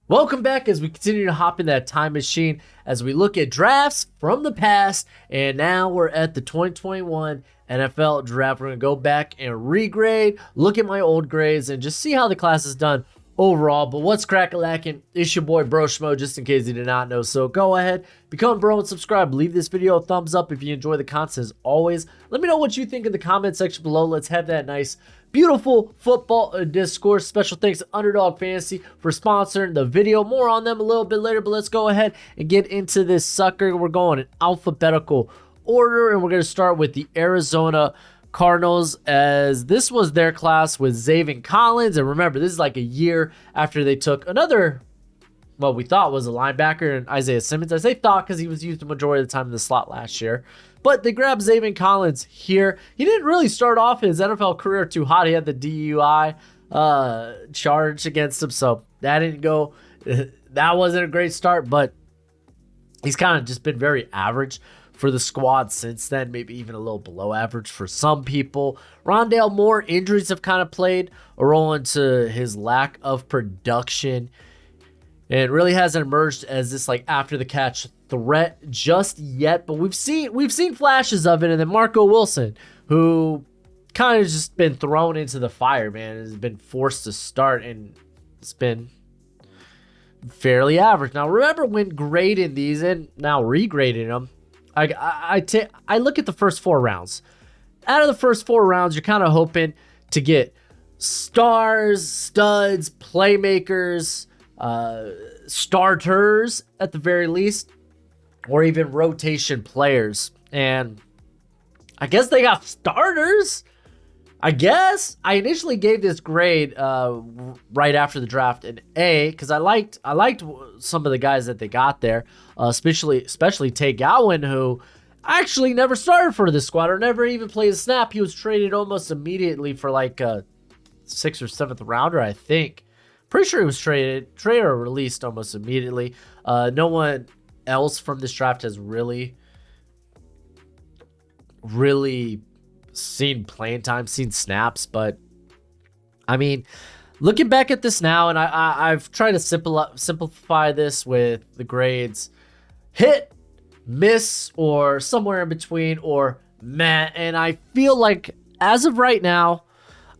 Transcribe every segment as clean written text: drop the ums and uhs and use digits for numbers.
Welcome back as we continue to hop in that time machine as we look at drafts from the past. And now we're at the 2021 NFL draft. We're going to go back and regrade, look at my old grades, and just see how the class is done overall. But what's crack-a-lackin'? It's your boy Broshmo, just in case you did not know. So go ahead, become a bro and subscribe. Leave this video a thumbs up if you enjoy the content as always. Let me know what you think in the comment section below. Let's have that nice beautiful football discourse. Special thanks to Underdog Fantasy for sponsoring the video. More on them a little bit later, but let's go ahead and get into this sucker. We're going in alphabetical order, and we're going to start with the Arizona Cardinals, as this was their class with Zaven Collins. And remember, this is like a year after they took another, what we thought was a linebacker, and Isaiah Simmons. I say thought because he was used the majority of the time in the slot last year. But they grabbed Zaven Collins here. He didn't really start off his NFL career too hot. He had the DUI charge against him, so that didn't go. That wasn't a great start, but he's kind of just been very average for the squad since then, maybe even a little below average for some people. Rondale Moore, injuries have kind of played a role into his lack of production. It really hasn't emerged as this like after the catch threat just yet, but we've seen flashes of it. And then Marco Wilson, who kind of just been thrown into the fire, man, has been forced to start, and it's been fairly average. Now, remember when grading these and now regrading them, I look at the first 4 rounds. Out of the first 4 rounds, you're kind of hoping to get stars, studs, playmakers, starters at the very least, or even rotation players. And I guess they got starters. I guess I initially gave this grade right after the draft an A, because I liked some of the guys that they got there, especially Tay Gowan, who actually never started for this squad or never even played a snap. He was traded almost immediately for like a 6th or 7th rounder, I think. Pretty sure he was traded or released almost immediately. No one else from this draft has really seen playing time, seen snaps. But I mean, looking back at this now, and I've tried to simplify this with the grades: hit, miss, or somewhere in between, or meh. And I feel like as of right now,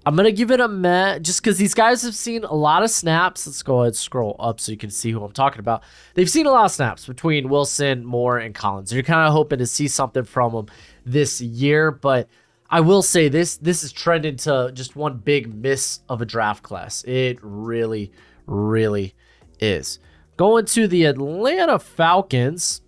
I'm going to give it a meh, just because these guys have seen a lot of snaps. Let's go ahead and scroll up so you can see who I'm talking about. They've seen a lot of snaps between Wilson, Moore, and Collins. You're kind of hoping to see something from them this year, but I will say this is trending to just one big miss of a draft class. It really, really is. Going to the Atlanta Falcons,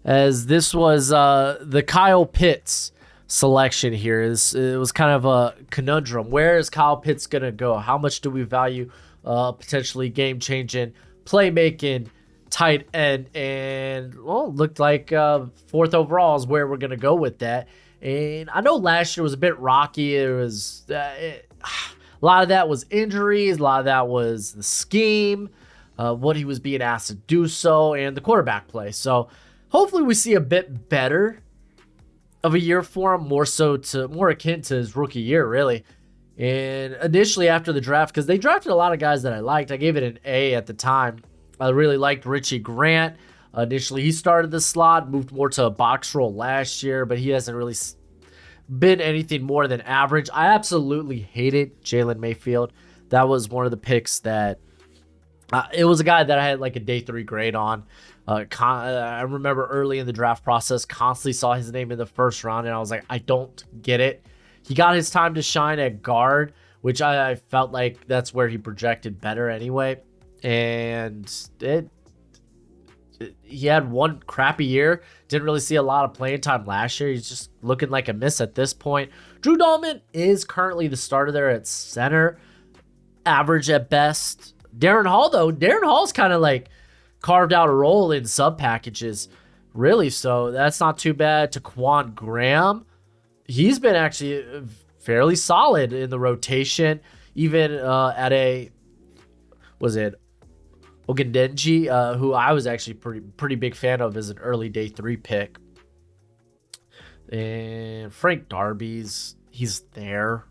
as this was the Kyle Pitts selection here. It was kind of a conundrum. Where is Kyle Pitts gonna go? How much do we value potentially game-changing, playmaking tight end? And well, looked like 4th overall is where we're gonna go with that. And I know last year was a bit rocky. It was a lot of that was injuries, a lot of that was the scheme, what he was being asked to do so, and the quarterback play. So hopefully we see a bit better of a year for him, more akin to his rookie year, really. And initially after the draft, because they drafted a lot of guys that I liked, I gave it an A at the time. I really liked Richie Grant. Initially, he started the slot, moved more to a box role last year, but he hasn't really been anything more than average. I absolutely hated Jalen Mayfield. That was one of the picks that it was a guy that I had like a day 3 grade on. I remember early in the draft process, constantly saw his name in the first round, and I was like, I don't get it. He got his time to shine at guard, which I felt like that's where he projected better anyway. And he had one crappy year. Didn't really see a lot of playing time last year. He's just looking like a miss at this point. Drew Dalman is currently the starter there at center. Average at best. Darren Hall, though. Darren Hall's kind of like carved out a role in sub packages, really. So that's not too bad. Taquan Graham, he's been actually fairly solid in the rotation, even at a, was it Ogundenji, who I was actually pretty big fan of as an early day 3 pick. And Frank Darby's, he's there.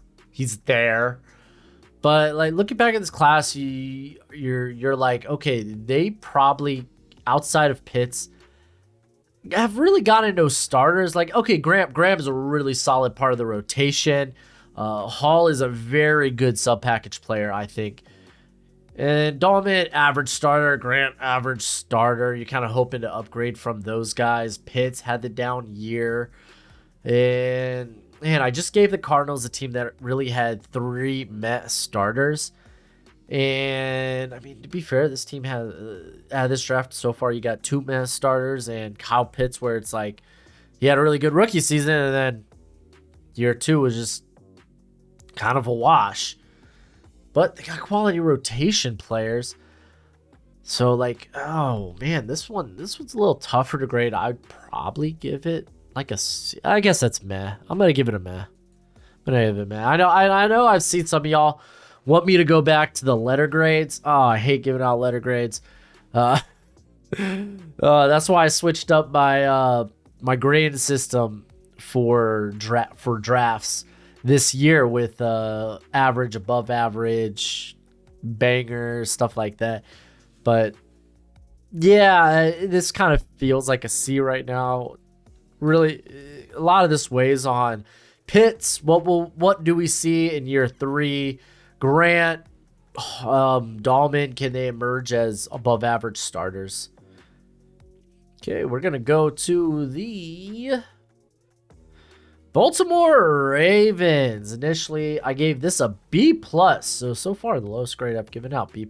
But like looking back at this class, you're like, okay, they probably outside of Pitts have really gotten no starters. Like, okay, Graham is a really solid part of the rotation. Hall is a very good sub package player, I think. And Dahlman, average starter. Grant, average starter. You're kind of hoping to upgrade from those guys. Pitts had the down year. And man, I just gave the Cardinals a team that really had 3 meh starters. And I mean, to be fair, this team has this draft so far, you got 2 meh starters and Kyle Pitts, where it's like he had a really good rookie season, and then year 2 was just kind of a wash. But they got quality rotation players. So like, oh man, this one's a little tougher to grade. I'd probably give it like a C. I guess that's meh. I'm gonna give it a meh. I'm gonna give it a meh. I know I've seen some of y'all want me to go back to the letter grades. Oh, I hate giving out letter grades. That's why I switched up my my grading system for drafts this year with average, above average, bangers, stuff like that. But yeah, this kind of feels like a C right now. Really, a lot of this weighs on Pitts. What do we see in year 3? Grant, Dahlman, can they emerge as above average starters? Okay, we're gonna go to the Baltimore Ravens. Initially, I gave this a B+. So far, the lowest grade I've given out, B+.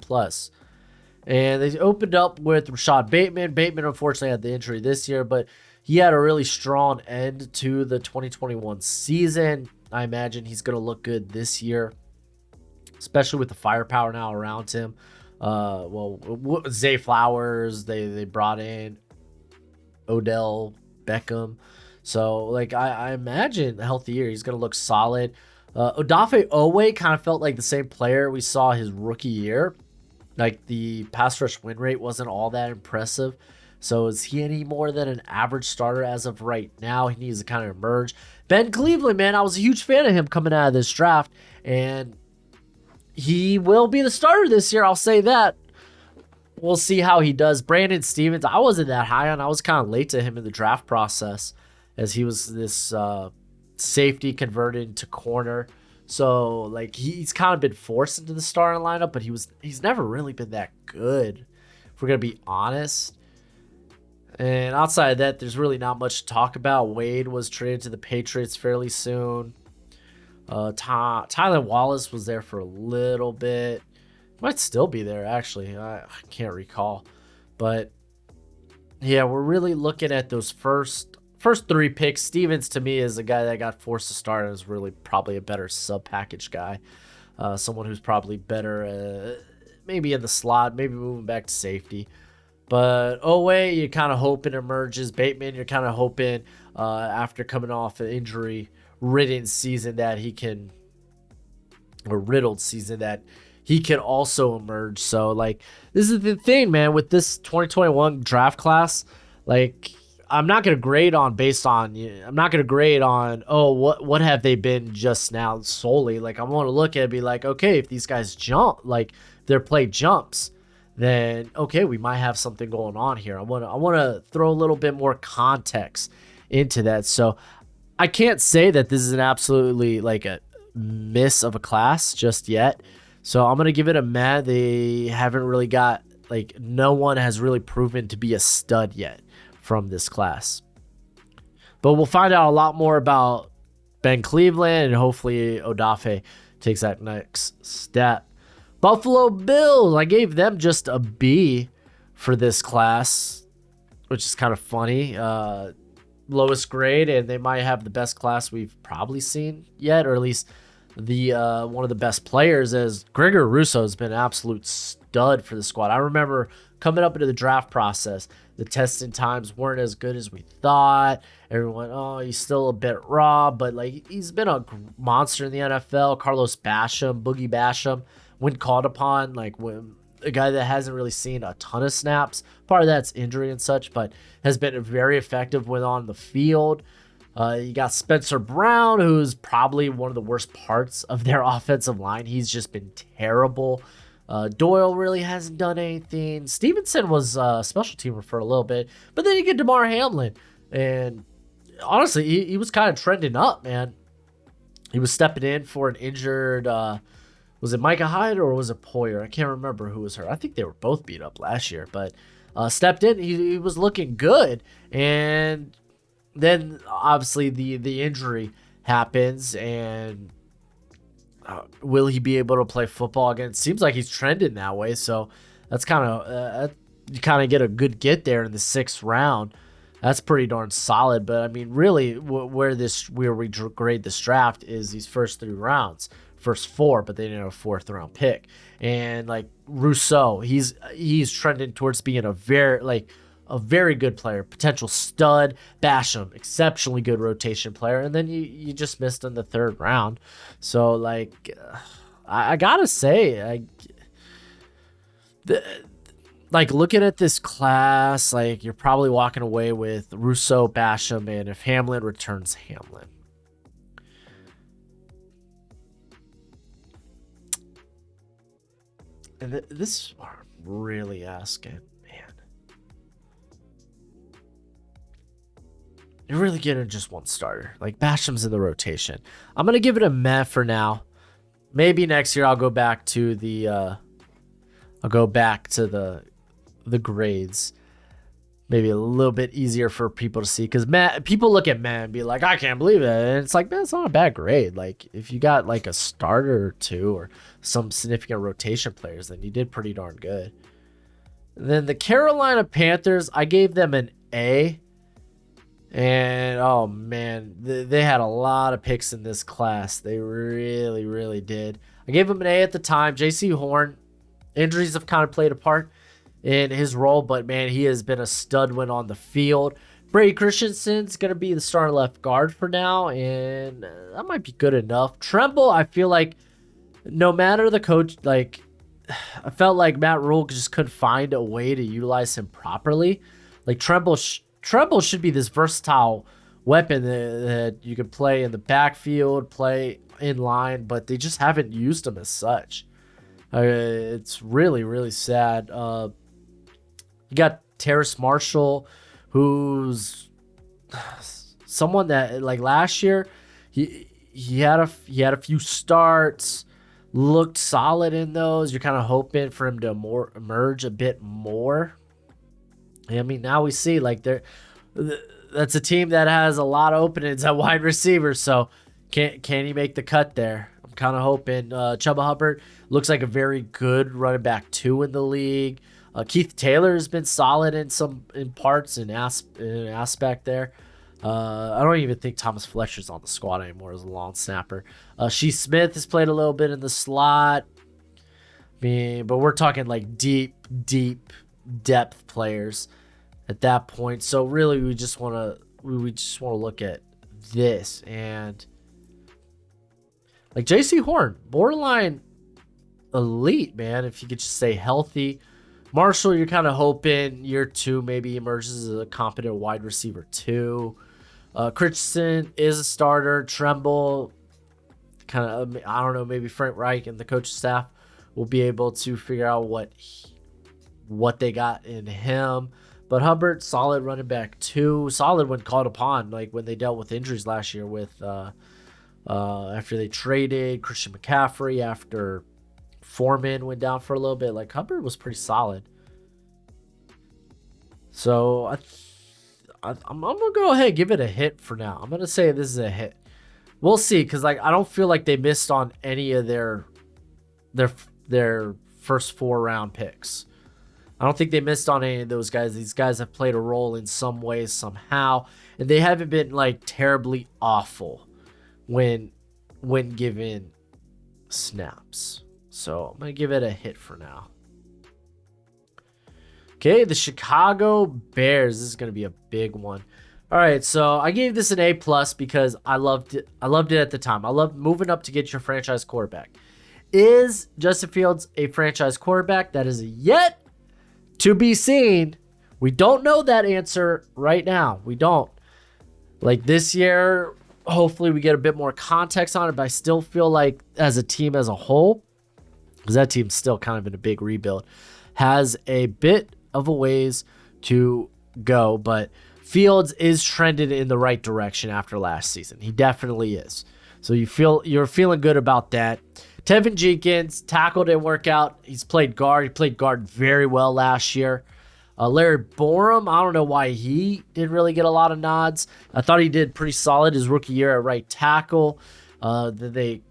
And they opened up with Rashad Bateman. Bateman, unfortunately, had the injury this year, but he had a really strong end to the 2021 season. I imagine he's going to look good this year, especially with the firepower now around him. Zay Flowers, they brought in Odell Beckham. So, like, I imagine a healthy year, he's going to look solid. Odafe Owe kind of felt like the same player we saw his rookie year. Like, the pass rush win rate wasn't all that impressive. So, is he any more than an average starter as of right now? He needs to kind of emerge. Ben Cleveland, man, I was a huge fan of him coming out of this draft. And he will be the starter this year, I'll say that. We'll see how he does. Brandon Stevens, I wasn't that high on. I was kind of late to him in the draft process, as he was this safety converted to corner. So, like, he's kind of been forced into the starting lineup, but he's never really been that good, if we're going to be honest. And outside of that, there's really not much to talk about. Wade was traded to the Patriots fairly soon. Tyler Wallace was there for a little bit. Might still be there, actually. I can't recall. But, yeah, we're really looking at those first 3 picks. Stevens, to me, is a guy that got forced to start and is really probably a better sub-package guy. Someone who's probably better maybe in the slot, maybe moving back to safety. But Owe, you're kind of hoping emerges. Bateman, you're kind of hoping after coming off an injury-ridden season that he can, or riddled season, that he can also emerge. So, like, this is the thing, man, with this 2021 draft class. Like, I'm not going to grade on what have they been just now solely. Like, I want to look at it and be like, okay, if these guys jump, like their play jumps, then okay, we might have something going on here. I want to throw a little bit more context into that. So I can't say that this is an absolutely like a miss of a class just yet. So I'm going to give it a meh. They haven't really got, like, no one has really proven to be a stud yet from this class. But we'll find out a lot more about Ben Cleveland, and hopefully Odafe takes that next step. Buffalo Bills, I gave them just a B for this class, which is kind of funny. Lowest grade, and they might have the best class we've probably seen yet, or at least the one of the best players, as Gregory Rousseau has been an absolute stud for the squad. I remember coming up into the draft process, the testing times weren't as good as we thought. Everyone, oh, he's still a bit raw, but like he's been a monster in the NFL. Carlos Basham, Boogie Basham, when called upon, like when a guy that hasn't really seen a ton of snaps. Part of that's injury and such, but has been very effective when on the field. You got Spencer Brown, who's probably one of the worst parts of their offensive line. He's just been terrible. Doyle really hasn't done anything. Stevenson was a special teamer for a little bit, but then you get DeMar Hamlin, and honestly, he was kind of trending up, man. He was stepping in for an injured, was it Micah Hyde or was it Poyer? I can't remember who was hurt. I think they were both beat up last year, but stepped in. He was looking good, and then obviously the injury happens, and will he be able to play football again? It seems like he's trending that way, so that's kind of you kind of get a good get there in the 6th round. That's pretty darn solid. But I mean, really, where we grade this draft is these first 3 rounds, first 4, but they didn't have a 4th round pick. And like Rousseau, he's trending towards being a very good player, potential stud. Basham, exceptionally good rotation player, and then you just missed in the 3rd round. So like, I gotta say, like looking at this class, like you're probably walking away with Rousseau, Basham, and if Hamlin returns, Hamlin. And this I'm really asking, man. You're really getting just one starter. Like Basham's in the rotation. I'm gonna give it a meh for now. Maybe next year I'll go back to the the grades, maybe a little bit easier for people to see, because people look at man and be like, I can't believe it, and it's like, man, it's not a bad grade. Like if you got like a starter or 2 or some significant rotation players, then you did pretty darn good. And then the Carolina Panthers, I gave them an A, and oh man, they had a lot of picks in this class. They really did. I gave them an A at the time. JC Horn, injuries have kind of played a part in his role, but man, he has been a stud when on the field. Brady Christensen's going to be the starting left guard for now, and that might be good enough. Tremble, I feel like no matter the coach, like I felt like Matt Rule just couldn't find a way to utilize him properly. Like Tremble should be this versatile weapon that you can play in the backfield, play in line, but they just haven't used him as such. It's really sad. You got Terrace Marshall, who's someone that like last year he had a few starts, looked solid in those. You're kind of hoping for him to emerge a bit more. I mean, now we see like that's a team that has a lot of openings at wide receiver. So can he make the cut there? I'm kind of hoping. Chuba Hubbard looks like a very good running back 2 in the league. Keith Taylor has been solid in parts and aspect there. I don't even think Thomas Fletcher's on the squad anymore as a long snapper. Shee Smith has played a little bit in the slot. I mean, but we're talking like deep depth players at that point. So really, we just want to look at this, and like JC Horn, borderline elite, man. If you could just stay healthy. Marshall, you're kind of hoping year 2 maybe emerges as a competent wide receiver 2. Christensen is a starter. Tremble, kind of, I don't know, maybe Frank Reich and the coaching staff will be able to figure out what they got in him. But Hubbard, solid running back 2, solid when called upon, like when they dealt with injuries last year with after they traded Christian McCaffrey, after Foreman went down for a little bit. Like Hubbard was pretty solid. So I'm gonna go ahead and give it a hit for now. I'm gonna say this is a hit. We'll see, because like I don't feel like they missed on any of their first 4 round picks. I don't think they missed on any of those guys. These guys have played a role in some way, somehow, and they haven't been like terribly awful when given snaps. So I'm going to give it a hit for now. Okay, the Chicago Bears. This is going to be a big one. All right, so I gave this an A+ because I loved it. I loved it at the time. I loved moving up to get your franchise quarterback. Is Justin Fields a franchise quarterback? That is yet to be seen. We don't know that answer right now. We don't. Like this year, hopefully we get a bit more context on it, but I still feel like as a team as a whole, because that team's still kind of in a big rebuild, has a bit of a ways to go, but Fields is trended in the right direction after last season. He definitely is. So you're feeling good about that. Tevin Jenkins, tackle didn't work out. He's played guard. He played guard very well last year. Larry Borum, I don't know why he didn't really get a lot of nods. I thought he did pretty solid his rookie year at right tackle. They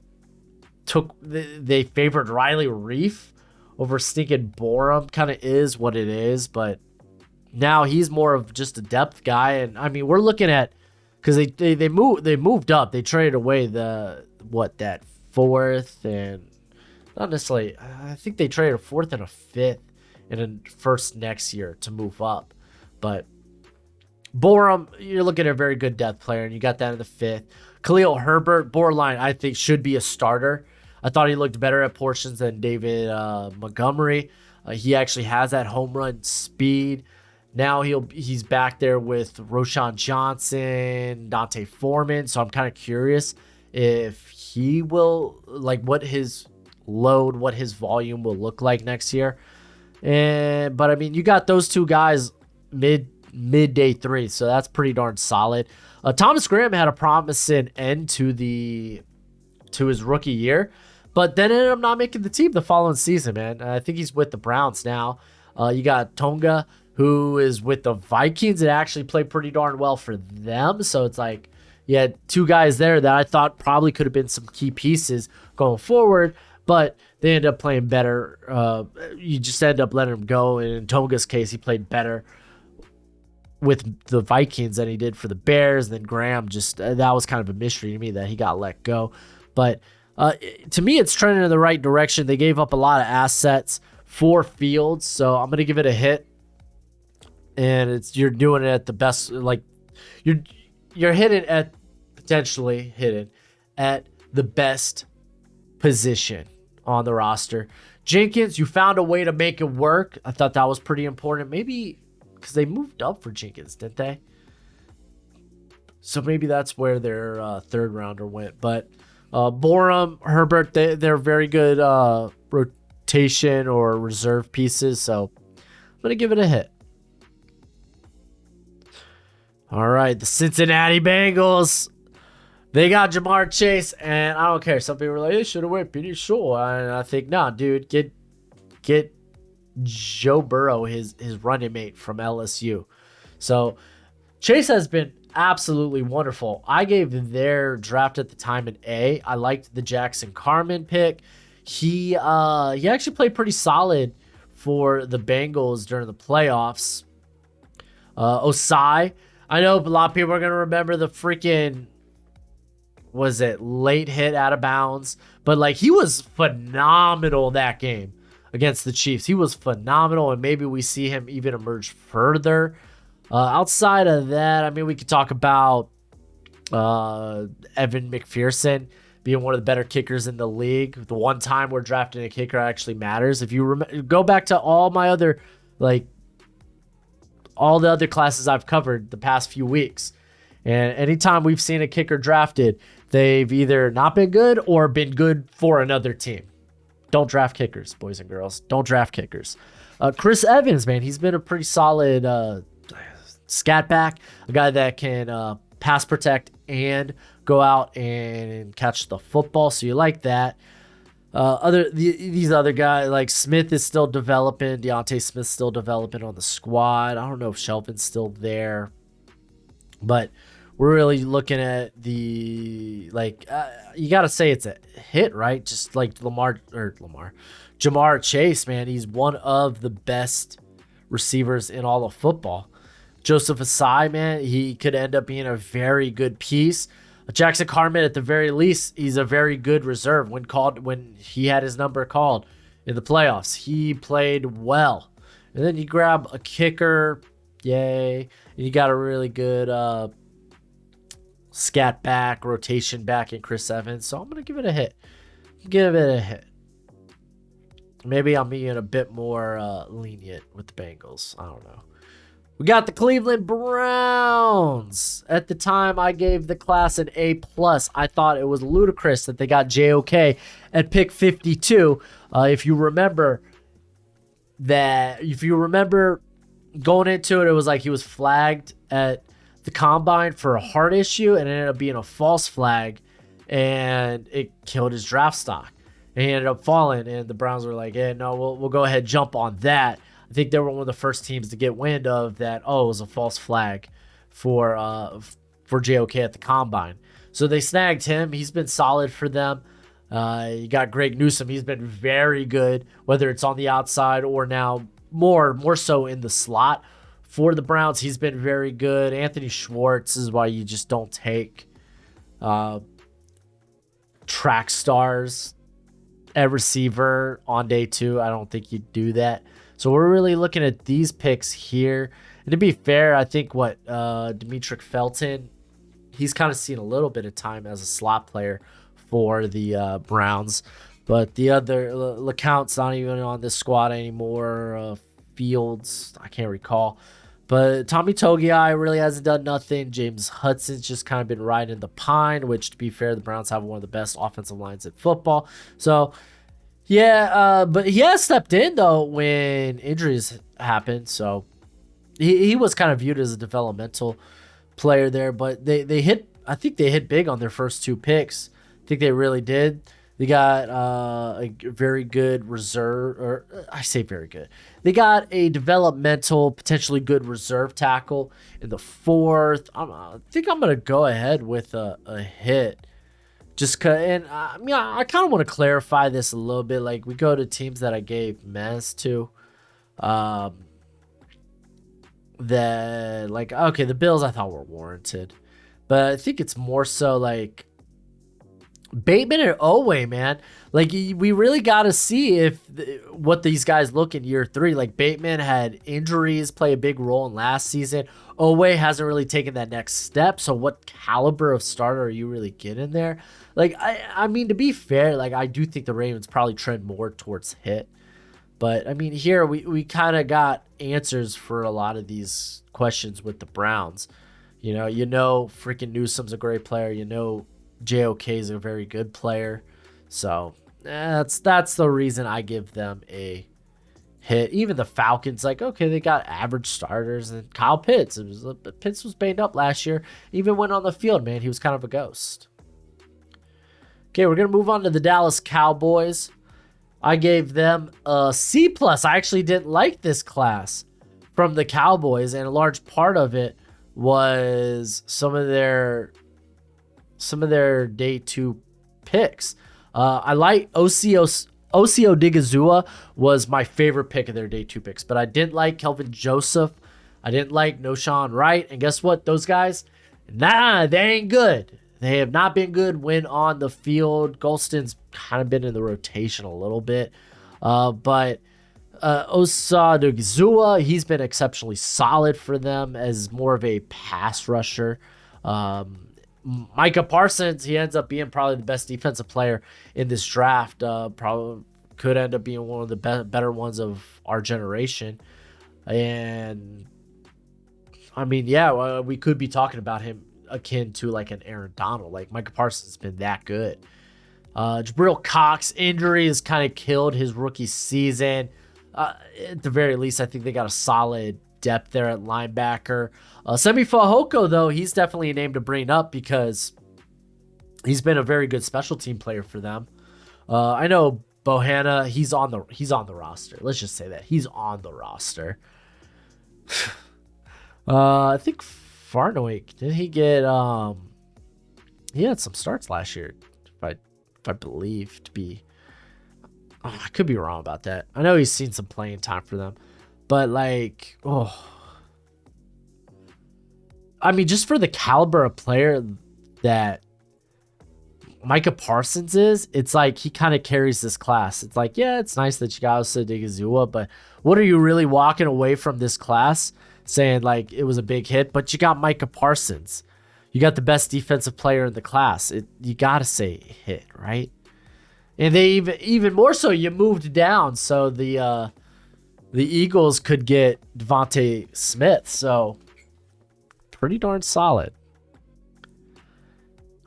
favored Riley Reef over stinking Borum. Kind of is what it is, but now he's more of just a depth guy. And I mean, we're looking at, because they moved up. They traded away that fourth and not necessarily. I think they traded a fourth and a fifth and a first next year to move up. But Borum, you're looking at a very good depth player, and you got that in the fifth. Khalil Herbert, borderline, I think should be a starter. I thought he looked better at portions than David Montgomery. He actually has that home run speed. Now he's back there with Roshan Johnson, Dante Foreman. So I'm kind of curious if he will, like, what his volume will look like next year. But I mean, you got those two guys mid day three, so that's pretty darn solid. Thomas Graham had a promising end to his rookie year, but then ended up not making the team the following season, man. I think he's with the Browns now. You got Tonga, who is with the Vikings, and actually played pretty darn well for them. So it's like, you had two guys there that I thought probably could have been some key pieces going forward, but they ended up playing better. You just end up letting him go. And in Tonga's case, he played better with the Vikings than he did for the Bears. And then Graham that was kind of a mystery to me that he got let go. But to me, it's trending in the right direction. They gave up a lot of assets for Fields, so I'm going to give it a hit. And you're doing it at the best, like you're potentially hitting at the best position on the roster. Jenkins, you found a way to make it work. I thought that was pretty important. Maybe because they moved up for Jenkins, didn't they? So maybe that's where their third rounder went. But Borum, Herbert, they're very good rotation or reserve pieces. So I'm going to give it a hit. All right, the Cincinnati Bengals. They got Jamar Chase, and I don't care. Some people are like, they should have went Petey Shaw. And I think, nah, dude, get Joe Burrow, his running mate from LSU. So Chase has been absolutely wonderful. I gave their draft at the time an A. I liked the Jackson Carman pick. He actually played pretty solid for the Bengals during the playoffs. Osai, I know a lot of people are going to remember the freaking, was it late hit out of bounds? But like, he was phenomenal that game against the Chiefs. He was phenomenal, and maybe we see him even emerge further. Outside of that, I mean, we could talk about Evan McPherson being one of the better kickers in the league. The one time where drafting a kicker actually matters. If you go back to all the other classes I've covered the past few weeks, and anytime we've seen a kicker drafted, they've either not been good or been good for another team. Don't draft kickers, boys and girls. Don't draft kickers. Chris Evans, man, he's been a pretty solid scat back, a guy that can pass protect and go out and catch the football. So you like that. These other guys, like Smith is still developing. Deontay Smith's still developing on the squad. I don't know if Shelvin's still there, but we're really looking at you got to say it's a hit, right? Just like Jamar Chase, man, he's one of the best receivers in all of football. Joseph Asai, man, he could end up being a very good piece. Jackson Carman, at the very least, he's a very good reserve. When he had his number called in the playoffs, he played well. And then you grab a kicker, yay, and you got a really good scat back, rotation back in Chris Evans. So I'm gonna give it a hit. Maybe I'm being a bit more lenient with the Bengals. I don't know. We got the Cleveland Browns. At the time, I gave the class an A+. I thought it was ludicrous that they got JOK at pick 52. If you remember going into it, it was like he was flagged at the combine for a heart issue, and it ended up being a false flag, and it killed his draft stock. And he ended up falling, and the Browns were like, "Yeah, no, we'll go ahead and jump on that." I think they were one of the first teams to get wind of that. Oh, it was a false flag for JOK at the combine. So they snagged him. He's been solid for them. You got Greg Newsome. He's been very good, whether it's on the outside or now more so in the slot for the Browns. He's been very good. Anthony Schwartz is why you just don't take track stars at receiver on day 2. I don't think you do that. So we're really looking at these picks here. And to be fair, I think Demetric Felton, he's kind of seen a little bit of time as a slot player for the Browns. But the other, LeCount's not even on this squad anymore. Fields, I can't recall. But Tommy Togiai really hasn't done nothing. James Hudson's just kind of been riding the pine, which, to be fair, the Browns have one of the best offensive lines in football. So, yeah, but he has stepped in, though, when injuries happened. So he was kind of viewed as a developmental player there. But I think they hit big on their first 2 picks. I think they really did. They got a very good reserve, or I say very good. They got a developmental, potentially good reserve tackle in the 4th. I think I'm going to go ahead with a hit. Just cause, and I kind of want to clarify this a little bit. Like, we go to teams that I gave Mez to. The Bills I thought were warranted. But I think it's more so like Bateman and Owe, man. Like, we really got to see what these guys look in year 3. Like, Bateman had injuries play a big role in last season. Owe hasn't really taken that next step. So what caliber of starter are you really getting there? Like, I mean, to be fair, like, I do think the Ravens probably trend more towards hit. But, I mean, here we kind of got answers for a lot of these questions with the Browns. You know, freaking Newsome's a great player. You know, JOK is a very good player. So that's the reason I give them a hit. Even the Falcons, like, okay, they got average starters. And Kyle Pitts, Pitts was banged up last year. Even went on the field, man. He was kind of a ghost. Okay, we're going to move on to the Dallas Cowboys. I gave them a C+. I actually didn't like this class from the Cowboys, and a large part of it was some of their day 2 picks. I like Osio Digizua was my favorite pick of their day 2 picks, but I didn't like Kelvin Joseph. I didn't like Noshawn Wright, and guess what? Those guys, they ain't good. They have not been good when on the field. Golston's kind of been in the rotation a little bit. But Osa Digizua, he's been exceptionally solid for them as more of a pass rusher. Micah Parsons, he ends up being probably the best defensive player in this draft. Probably could end up being one of the better ones of our generation. And, I mean, yeah, we could be talking about him akin to like an Aaron Donald. Like, Micah Parsons has been that good. Jabril Cox injury has kind of killed his rookie season. At the very least, I think they got a solid depth there at linebacker. Semi Fehoko, though, he's definitely a name to bring up because he's been a very good special team player for them. I know Bohanna, he's on the roster. Let's just say that he's on the roster. I think Farnowick, did he get he had some starts last year, if I believe to be. I could be wrong about that. I know he's seen some playing time for them, but like, I mean, just for the caliber of player that Micah Parsons is, it's like he kind of carries this class. It's like, yeah, it's nice that you got Osa Digizua, but what are you really walking away from this class saying like it was a big hit? But you got Micah Parsons. You got the best defensive player in the class. You got to say hit, right? And they even more so, you moved down. So the the Eagles could get Devontae Smith. So pretty darn solid.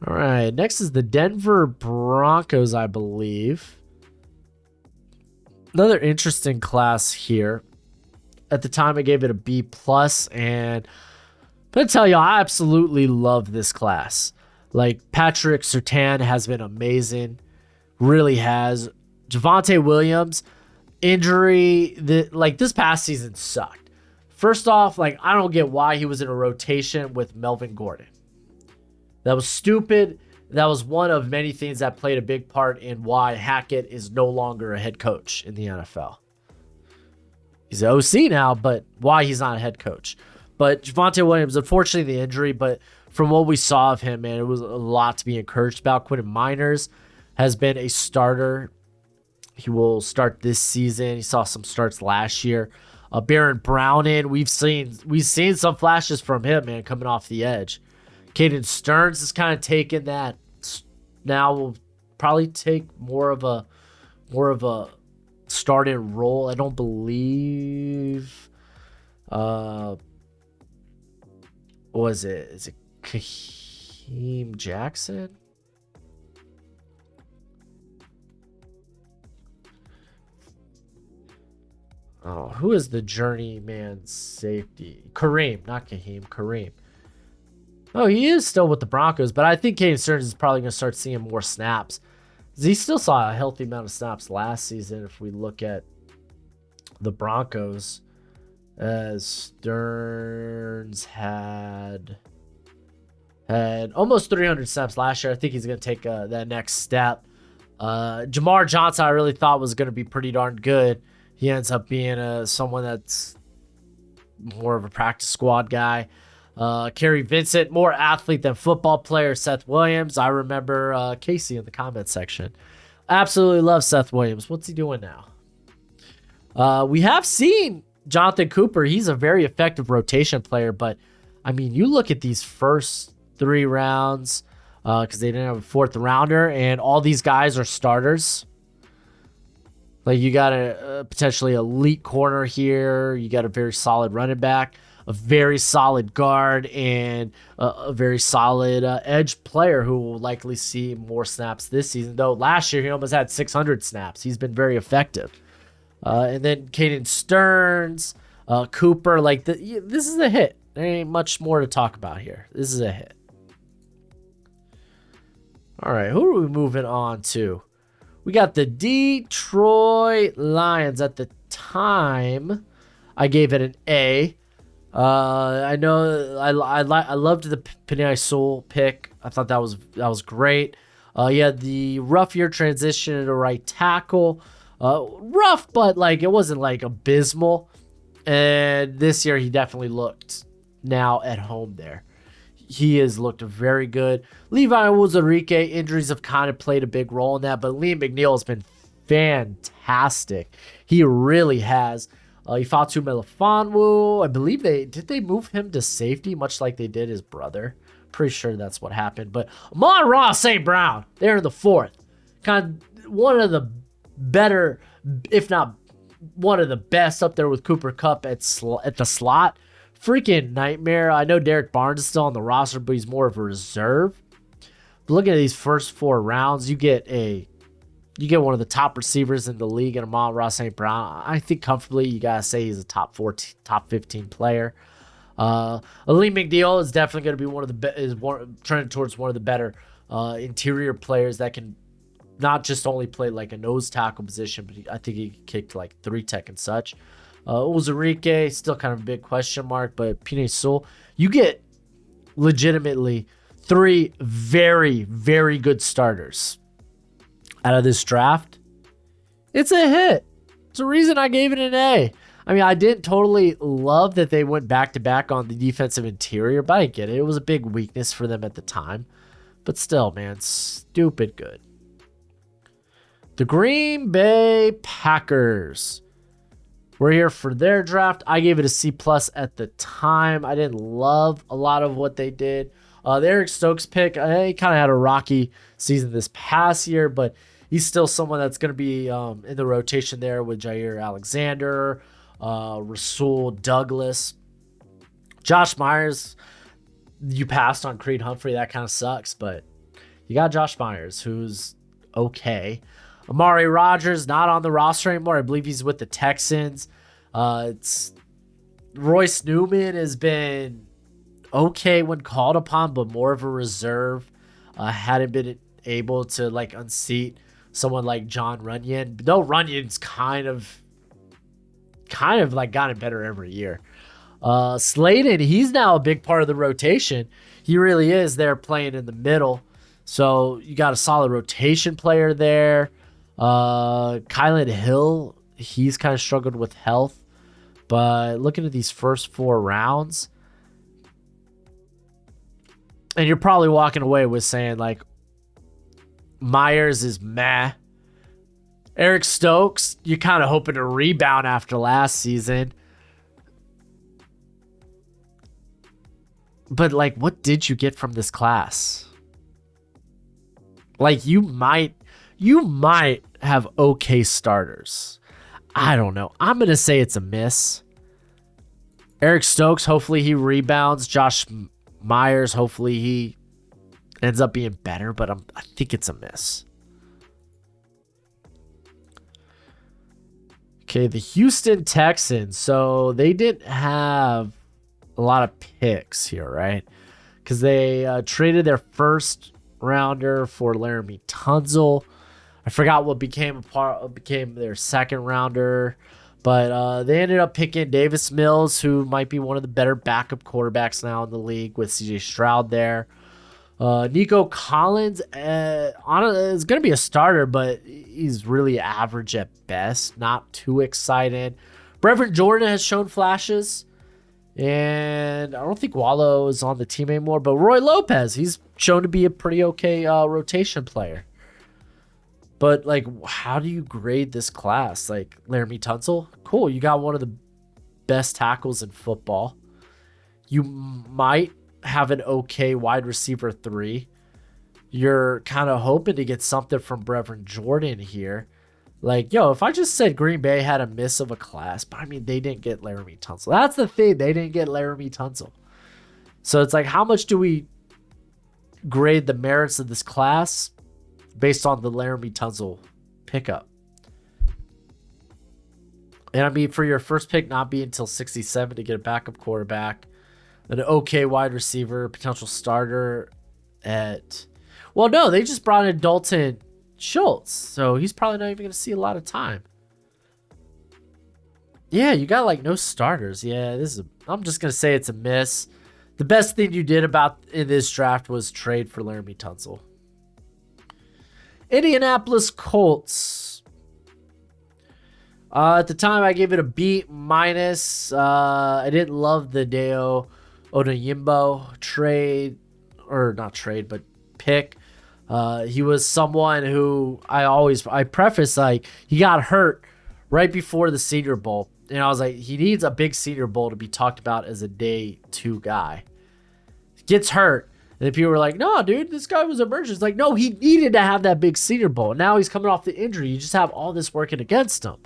All right, next is the Denver Broncos, I believe. Another interesting class here. At the time, I gave it a B+, and I'm going to tell you, I absolutely love this class. Like, Patrick Surtain has been amazing. Really has. Javonte Williams, injury, this past season sucked. First off, I don't get why he was in a rotation with Melvin Gordon. That was stupid. That was one of many things that played a big part in why Hackett is no longer a head coach in the NFL. He's an OC now, but why he's not a head coach. But Javonte Williams, unfortunately, the injury, but from what we saw of him, man, it was a lot to be encouraged about. Quentin Miners has been a starter. He will start this season. He saw some starts last year. Baron Browning, we've seen some flashes from him, man, coming off the edge. Caden Stearns has kind of taken that. Now will probably take more of a starting role. I don't believe. What was it? Is it Kaheem Jackson? Oh, who is the journeyman safety? Kareem, not Kaheem. Kareem. Oh, he is still with the Broncos, but I think Caden Stearns is probably going to start seeing more snaps. He still saw a healthy amount of snaps last season if we look at the Broncos, as Stearns had almost 300 snaps last year. I think he's going to take that next step. Jamar Johnson, I really thought was going to be pretty darn good. He ends up being someone that's more of a practice squad guy. Kerry Vincent, more athlete than football player. Seth Williams, I remember Casey in the comment section. Absolutely love Seth Williams. What's he doing now? We have seen Jonathan Cooper. He's a very effective rotation player, but I mean, you look at these first 3 rounds because they didn't have a 4th rounder, and all these guys are starters. Like, you got a potentially elite corner here. You got a very solid running back, a very solid guard, and a very solid edge player who will likely see more snaps this season. Though last year he almost had 600 snaps. He's been very effective. And then Caden Stearns, Cooper. This is a hit. There ain't much more to talk about here. This is a hit. All right, who are we moving on to? We got the Detroit Lions. At the time, I gave it an A. I know I loved the Penei Sewell pick. I thought that was great. Yeah, the rough year transition to right tackle. Rough, but it wasn't abysmal. And this year he definitely looked now at home there. He has looked very good. Levi Onwuzurike, injuries have kind of played a big role in that, but Liam McNeil has been fantastic. He really has. Ifeatu Melifonwu, I believe they move him to safety, much like they did his brother. Pretty sure that's what happened. But Amon-Ra St. Brown, they're in the 4th. Kind of one of the better, if not one of the best, up there with Cooper Kupp at the slot. Freaking nightmare. I know Derek Barnes is still on the roster, but he's more of a reserve. But looking at these first 4 rounds, you get one of the top receivers in the league in Amon-Ra St. Brown. I think comfortably you gotta say he's a top 15 player. Aleem McNeil is definitely going to be trending towards one of the better interior players that can not just only play a nose tackle position, but I think he kicked 3 tech and such. Onwuzurike, still kind of a big question mark, but Penei Sewell, you get legitimately 3 very, very good starters out of this draft. It's a hit. It's a reason I gave it an A. I mean, I didn't totally love that they went back-to-back on the defensive interior, but I get it. It was a big weakness for them at the time. But still, man, stupid good. The Green Bay Packers. We're here for their draft. I gave it a C+ at the time. I didn't love a lot of what they did. The Eric Stokes pick, he kind of had a rocky season this past year, but he's still someone that's going to be in the rotation there with Jair Alexander. Rasul Douglas. Josh Myers, you passed on Creed Humphrey. That kind of sucks, but you got Josh Myers, who's okay. Amari Rogers, not on the roster anymore. I believe he's with the Texans. It's Royce Newman has been okay when called upon, but more of a reserve. Hadn't been able to like unseat someone like John Runyon. Though Runyon's kind of like gotten better every year. Slayton, he's now a big part of the rotation. He really is there playing in the middle. So you got a solid rotation player there. Kylan Hill, he's kind of struggled with health. But looking at these first 4 rounds, and you're probably walking away with saying, like, Myers is meh. Eric Stokes, you're kind of hoping to rebound after last season. But, like, what did you get from this class? Like, you might have okay starters. I don't know. I'm going to say it's a miss. Eric Stokes, hopefully he rebounds. Josh Myers, hopefully he ends up being better, but I think it's a miss. Okay, the Houston Texans. So they didn't have a lot of picks here, right? Because they traded their first rounder for Laramie Tunzel. I forgot what became their second rounder, but they ended up picking Davis Mills, who might be one of the better backup quarterbacks now in the league with CJ Stroud there. Nico Collins is going to be a starter, but he's really average at best. Not too excited. Brevin Jordan has shown flashes, and I don't think Wallow is on the team anymore, but Roy Lopez, he's shown to be a pretty okay rotation player. But, like, how do you grade this class? Like, Laramie Tunzel, cool. You got one of the best tackles in football. You might have an okay wide receiver 3. You're kind of hoping to get something from Brevin Jordan here. Like, yo, if I just said Green Bay had a miss of a class, but I mean, they didn't get Laramie Tunzel. That's the thing. They didn't get Laramie Tunzel. So it's like, how much do we grade the merits of this class based on the Laramie Tunzel pickup? And I mean, for your first pick not be until 67 to get a backup quarterback, an okay wide receiver, potential starter at... Well, no, they just brought in Dalton Schultz, so he's probably not even going to see a lot of time. Yeah, you got like no starters. Yeah, I'm just going to say it's a miss. The best thing you did in this draft was trade for Laramie Tunzel. Indianapolis Colts. At the time, I gave it a B-. I didn't love the Deo Odeyingbo pick. He was someone who I preface, like, he got hurt right before the Senior Bowl. And I was like, he needs a big Senior Bowl to be talked about as a day 2 guy. Gets hurt. And then people were like, no, dude, this guy was emerging. It's like, no, he needed to have that big Senior Bowl. Now he's coming off the injury. You just have all this working against him.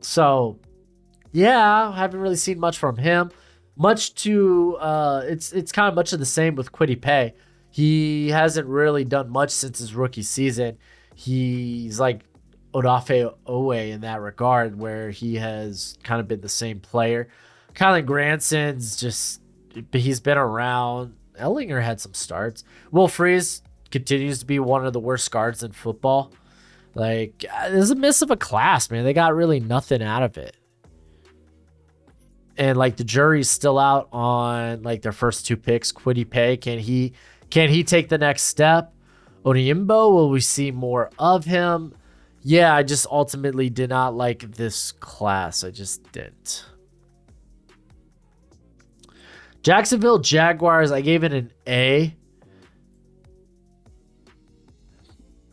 So, yeah, I haven't really seen much from him. It's kind of much of the same with Kwity Paye. He hasn't really done much since his rookie season. He's like Odafe Owe in that regard, where he has kind of been the same player. Kylan Granson's he's been around. Ellinger had some starts. Will Freeze continues to be one of the worst guards in football. Like, there's a miss of a class, man. They got really nothing out of it. And, like, the jury's still out on, like, their first 2 picks. Kwity Paye, can he take the next step? Odeyingbo, will we see more of him? Yeah, I just ultimately did not like this class. I just didn't. Jacksonville Jaguars, I gave it an A.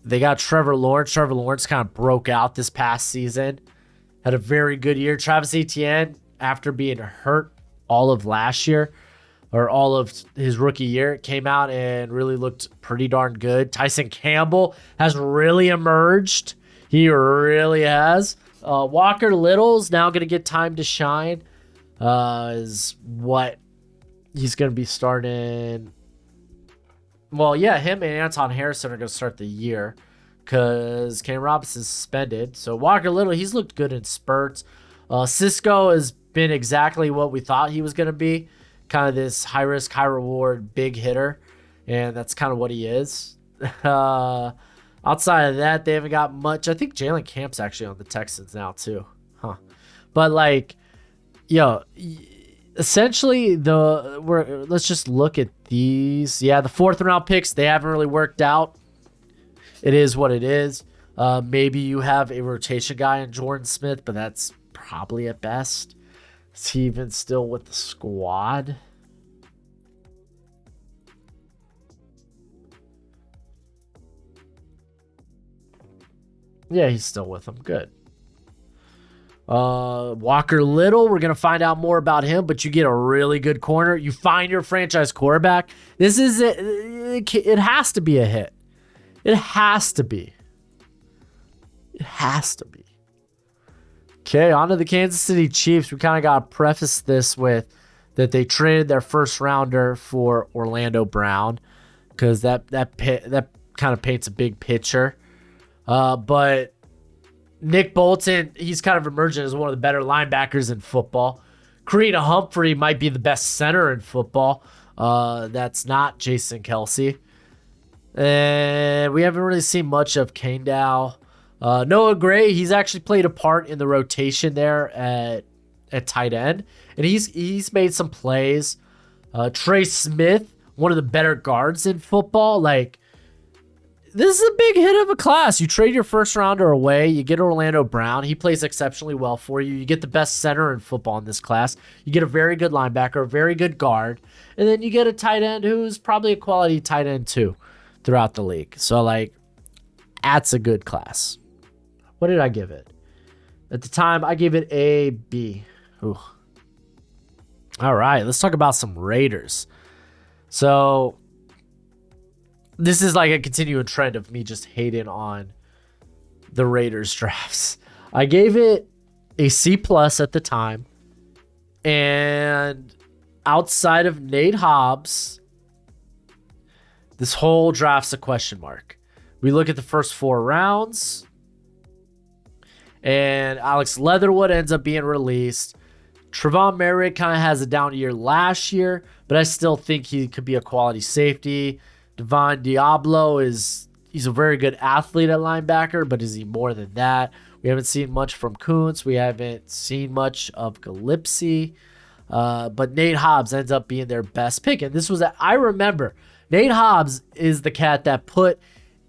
They got Trevor Lawrence. Trevor Lawrence kind of broke out this past season. Had a very good year. Travis Etienne, after being hurt all of last year, or all of his rookie year, came out and really looked pretty darn good. Tyson Campbell has really emerged. He really has. Walker Little's now going to get time to shine. Is what he's going to be starting. Well, yeah, him and Anton Harrison are going to start the year because Cam Robinson's suspended. So Walker Little, he's looked good in spurts. Cisco has been exactly what we thought he was going to be. Kind of this high risk, high reward, big hitter. And that's kind of what he is. Outside of that, they haven't got much. I think Jalen Camp's actually on the Texans now too. But like, essentially let's just look at these. Yeah, the 4th round picks, they haven't really worked out. It is what it is. Maybe you have a rotation guy in Jordan Smith, but that's probably at best. Is he even still with the squad? Yeah, he's still with them. Good. Walker Little, we're gonna find out more about him, but you get a really good corner. You find your franchise quarterback. This is it has to be a hit. It has to be. It has to be. Okay, on to the Kansas City Chiefs. We kind of got to preface this with that they traded their first rounder for Orlando Brown because that kind of paints a big picture. But Nick Bolton, he's kind of emerging as one of the better linebackers in football. Karina Humphrey might be the best center in football. That's not Jason Kelsey. And we haven't really seen much of Kane Dow. Noah Gray, he's actually played a part in the rotation there at tight end. And he's made some plays. Trey Smith, one of the better guards in football. Like, this is a big hit of a class. You trade your first rounder away. You get Orlando Brown. He plays exceptionally well for you. You get the best center in football in this class. You get a very good linebacker, a very good guard. And then you get a tight end who's probably a quality tight end too throughout the league. So, like, that's a good class. What did I give it? At the time, I gave it a B. Ooh. All right, let's talk about some Raiders. So, this is like a continuing trend of me just hating on the Raiders drafts. I gave it a C+ at the time. And outside of Nate Hobbs, this whole draft's a question mark. We look at the first 4 rounds, and Alex Leatherwood ends up being released. Trevon Merritt kind of has a down year last year, but I still think he could be a quality safety. Devon Diablo he's a very good athlete at linebacker, but is he more than that? We haven't seen much from Kuntz. We haven't seen much of Gillespie. But Nate Hobbs ends up being their best pick. And this was, I remember, Nate Hobbs is the cat that put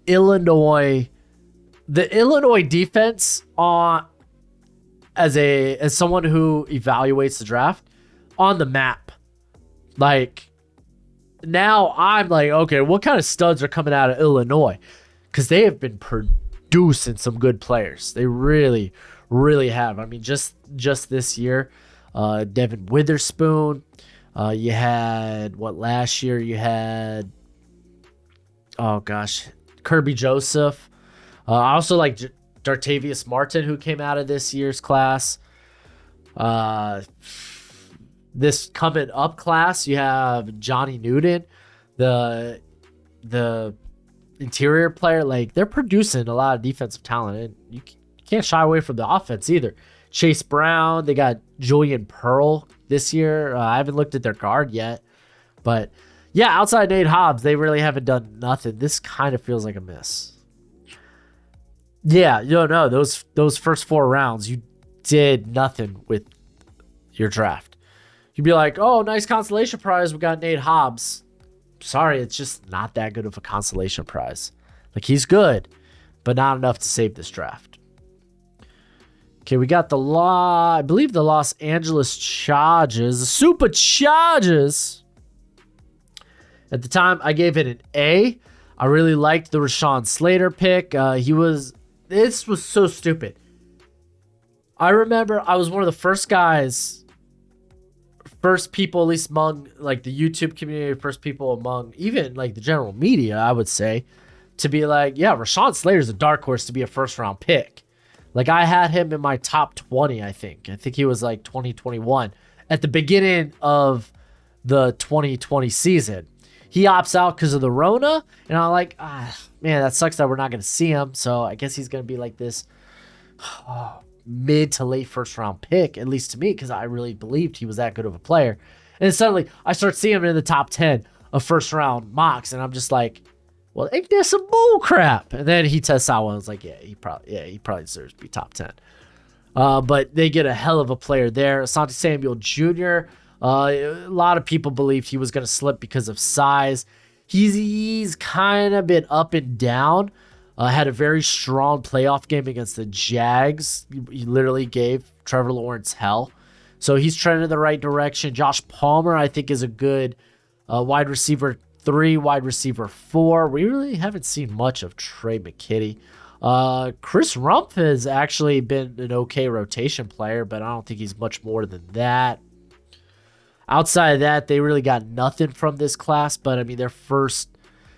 the Illinois defense on as someone who evaluates the draft on the map. Like, now I'm like, okay, what kind of studs are coming out of Illinois? Because they have been producing some good players. They really, really have. I mean, just this year, Devin Witherspoon. You had, last year you had, Kirby Joseph. I also like Dartavius Martin, who came out of this year's class. This coming up class, you have Johnny Newton, the interior player. Like, they're producing a lot of defensive talent, and you can't shy away from the offense either. Chase Brown, they got Julian Pearl this year. I haven't looked at their guard yet, but yeah, outside Nate Hobbs, they really haven't done nothing. This kind of feels like a miss. Yeah, no, those first 4 rounds, you did nothing with your draft. You'd be like, oh, nice consolation prize. We got Nate Hobbs. Sorry, it's just not that good of a consolation prize. Like, he's good, but not enough to save this draft. Okay, we got I believe the Los Angeles Chargers, the Super Chargers. At the time, I gave it an A. I really liked the Rashawn Slater pick. This was so stupid. I remember I was one of the first people, at least among like the YouTube community, first people among even like the general media, I would say, to be like, yeah, Rashawn Slater's a dark horse to be a first round pick. Like I had him in my top 20, I think. I think he was like 2021 at the beginning of the 2020 season. He opts out because of the Rona, and I'm like, man, that sucks that we're not going to see him. So I guess he's going to be like this mid to late first round pick, at least to me, because I really believed he was that good of a player. And then suddenly I start seeing him in the top 10 of first round mocks, and I'm just like, well, ain't there some bull crap? And then he tests out one. I was like, he probably deserves to be top 10. But they get a hell of a player there. Asante Samuel Jr., a lot of people believed he was going to slip because of size. He's kind of been up and down. Had a very strong playoff game against the Jags. He literally gave Trevor Lawrence hell. So he's trending in the right direction. Josh Palmer, I think, is a good wide receiver 3, wide receiver 4. We really haven't seen much of Trey McKitty. Chris Rumpf has actually been an okay rotation player, but I don't think he's much more than that. Outside of that, they really got nothing from this class, but I mean,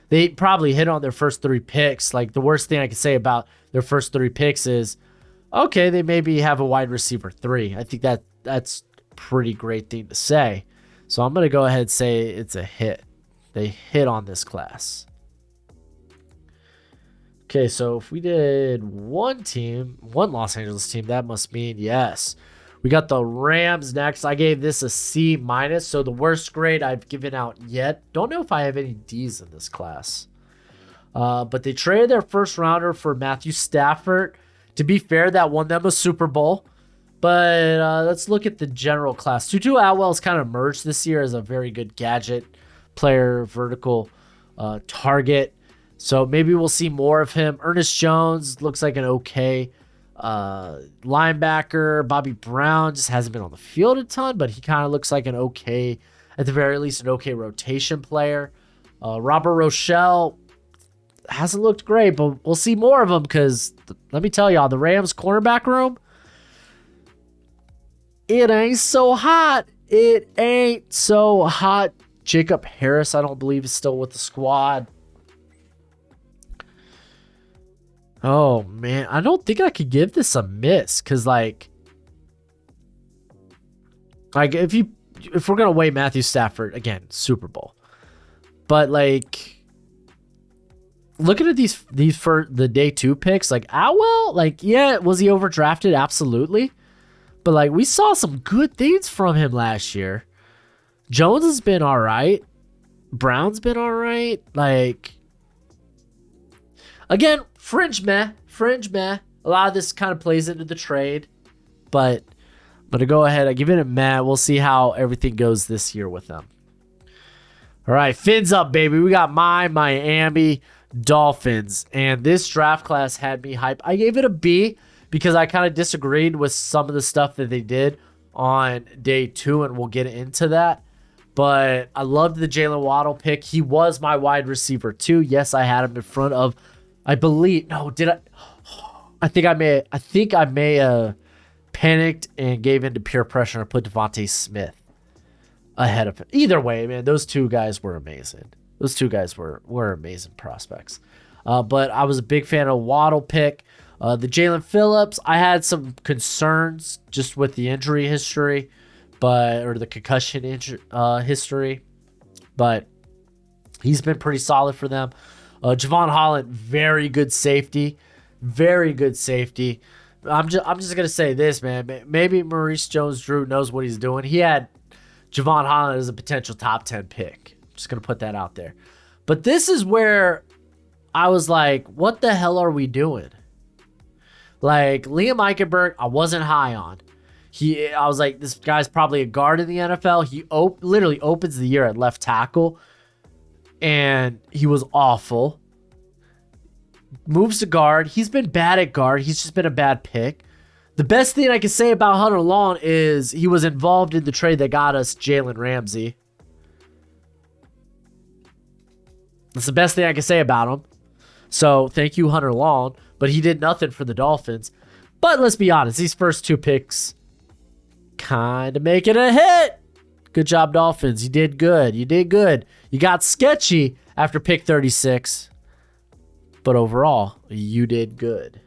they probably hit on their first 3 picks. Like the worst thing I can say about their first 3 picks is, okay, they maybe have a wide receiver 3. I think that's a pretty great thing to say. So I'm going to go ahead and say it's a hit. They hit on this class. Okay, so if we did one Los Angeles team, that must mean yes. We got the Rams next. I gave this a C-, so the worst grade I've given out yet. Don't know if I have any D's in this class. But they traded their first rounder for Matthew Stafford. To be fair, that won them a Super Bowl. But let's look at the general class. Tutu Atwell's kind of emerged this year as a very good gadget player, vertical target. So maybe we'll see more of him. Ernest Jones looks like an okay linebacker. Bobby Brown just hasn't been on the field a ton, but he kind of looks like an okay, at the very least, an okay rotation player. Robert Rochelle hasn't looked great, but we'll see more of him because let me tell y'all, the Rams cornerback room, it ain't so hot. It ain't so hot. Jacob Harris, I don't believe, is still with the squad. Oh, man. I don't think I could give this a miss because, like if we're going to weigh Matthew Stafford, again, Super Bowl. But, like, looking at these for the day 2 picks, like, Atwell, like, yeah, was he overdrafted? Absolutely. But, like, we saw some good things from him last year. Jones has been all right. Brown's been all right. Like, again, fringe meh. A lot of this kind of plays into the trade. But I'm going to go ahead. I give it a meh. We'll see how everything goes this year with them. All right, fins up, baby. We got my Miami Dolphins. And this draft class had me hyped. I gave it a B because I kind of disagreed with some of the stuff that they did on day 2, and we'll get into that. But I loved the Jalen Waddle pick. He was my wide receiver 2. Yes, I had him in front of, I believe, no, did I? I think I may have panicked and gave into peer pressure and put Devontae Smith ahead of him. Either way, man, those 2 guys were amazing. Those 2 guys were amazing prospects. But I was a big fan of Waddle pick. The Jalen Phillips, I had some concerns just with the injury history, or the concussion history, but he's been pretty solid for them. Javon Holland, very good safety. I'm just gonna say this, man. Maybe Maurice Jones-Drew knows what he's doing. He had Javon Holland as a potential top 10 pick. I'm just gonna put that out there. But this is where I was like, what the hell are we doing? Like, Liam Eichenberg, I wasn't high on. I was like, this guy's probably a guard in the NFL. He literally opens the year at left tackle, and he was awful. Moves to guard. He's been bad at guard. He's just been a bad pick. The best thing I can say about Hunter Long is he was involved in the trade that got us Jalen Ramsey. That's the best thing I can say about him. So thank you, Hunter Long. But he did nothing for the Dolphins. But let's be honest, these first 2 picks kind of make it a hit. Good job, Dolphins. You did good. You got sketchy after pick 36. but overall, you did good.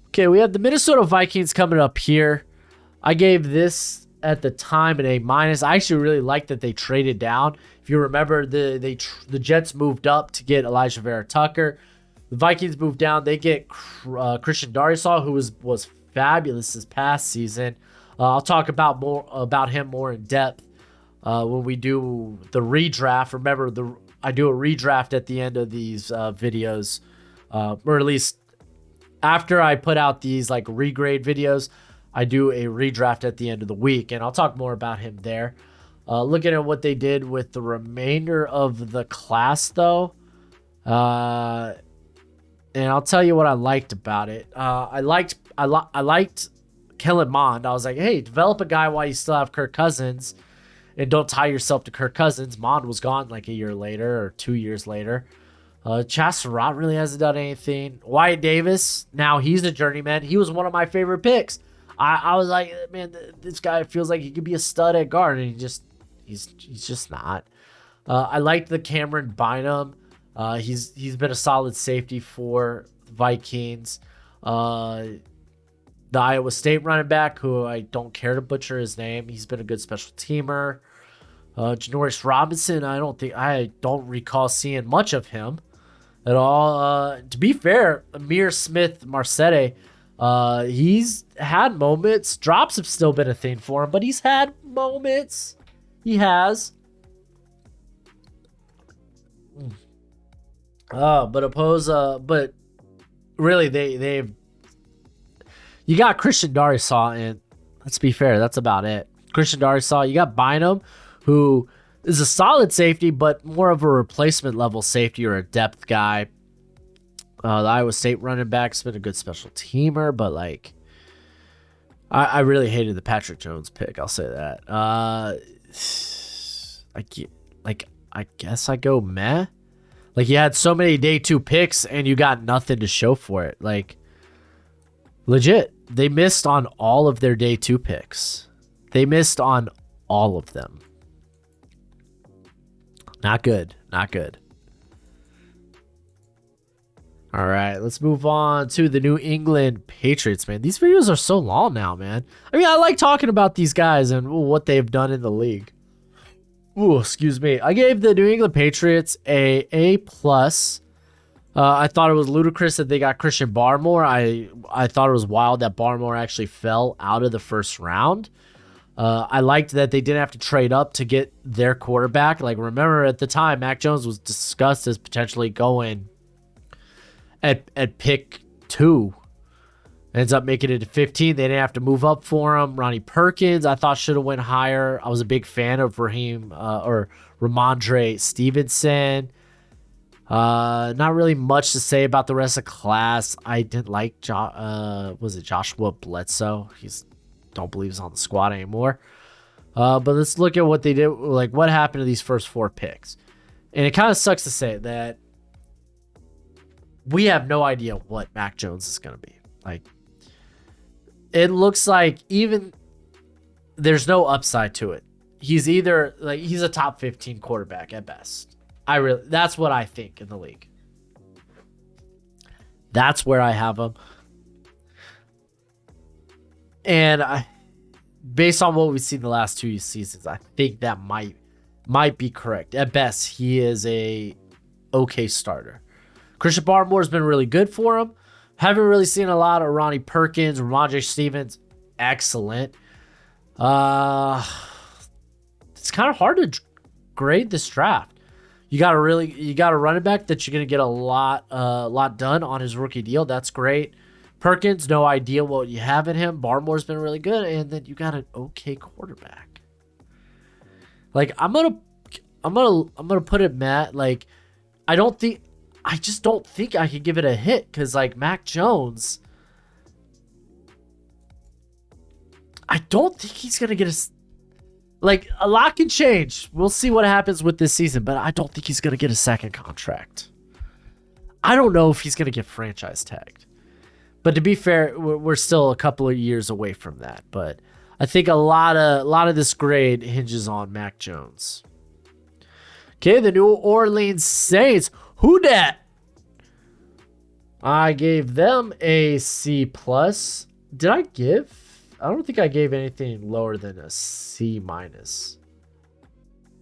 Okay, we have the Minnesota Vikings coming up here. I gave this at the time an A-. I actually really liked that they traded down. If you remember, the Jets moved up to get Elijah Vera Tucker. The Vikings moved down. They get Christian Darrisaw, who was fabulous this past season. I'll talk about him more in depth when we do the redraft. Remember, I do a redraft at the end of these videos, or at least after I put out these like regrade videos, I do a redraft at the end of the week, and I'll talk more about him there. Looking at what they did with the remainder of the class, though, and I'll tell you what I liked about it. I liked Kellen Mond. I was like, hey, develop a guy while you still have Kirk Cousins, and don't tie yourself to Kirk Cousins. Mond was gone like a year later or 2 years later. Chas Surratt really hasn't done anything. Wyatt Davis, now he's a journeyman. He was one of my favorite picks. I was like, man, this guy feels like he could be a stud at guard, and he's just not. I liked the Cameron Bynum. He's been a solid safety for the Vikings. The Iowa State running back, who I don't care to butcher his name, he's been a good special teamer. Janoris Robinson, I don't recall seeing much of him at all. To be fair, Amir Smith-Marseille, he's had moments. Drops have still been a thing for him, but he's had moments. He has. But really, they've. You got Christian Darrisaw, and let's be fair, that's about it. Christian Darrisaw, you got Bynum, who is a solid safety, but more of a replacement level safety or a depth guy. The Iowa State running back's been a good special teamer, but like, I really hated the Patrick Jones pick. I'll say that. I guess I go meh. Like, you had so many day 2 picks and you got nothing to show for it. Like, legit, they missed on all of their day 2 picks. They missed on all of them. Not good. Not good. All right, let's move on to the New England Patriots, man. These videos are so long now, man. I mean, I like talking about these guys and what they've done in the league. Ooh, excuse me. I gave the New England Patriots a A+. I thought it was ludicrous that they got Christian Barmore. I thought it was wild that Barmore actually fell out of the first round. I liked that they didn't have to trade up to get their quarterback. Like, remember at the time, Mac Jones was discussed as potentially going at pick 2. Ends up making it to 15. They didn't have to move up for him. Ronnie Perkins, I thought should have went higher. I was a big fan of Ramondre Stevenson. Not really much to say about the rest of the class. I didn't like Joshua Bledsoe. Don't believe he's on the squad anymore. But let's look at what they did. Like, what happened to these first 4 picks. And it kind of sucks to say that we have no idea what Mac Jones is going to be. Like, it looks like even there's no upside to it. He's either like, he's a top 15 quarterback at best. That's what I think in the league. That's where I have him. And based on what we've seen the last 2 seasons, I think that might be correct. At best, he is a okay starter. Christian Barmore's been really good for him. Haven't really seen a lot of Ronnie Perkins, Ramondre Stevens. Excellent. It's kind of hard to grade this draft. You got a running back that you're gonna get a lot done on his rookie deal. That's great. Perkins, no idea what you have in him. Barmore's been really good, and then you got an okay quarterback. Like, I'm gonna put it, Matt. Like, I just don't think I could give it a hit, because like Mac Jones, I don't think he's gonna get like, a lot can change. We'll see what happens with this season, but I don't think he's gonna get a second contract. I don't know if he's gonna get franchise tagged. But to be fair, we're still a couple of years away from that. But I think a lot of this grade hinges on Mac Jones. Okay, the New Orleans Saints. Who dat? I gave them a C plus. Did I give? I don't think I gave anything lower than a C minus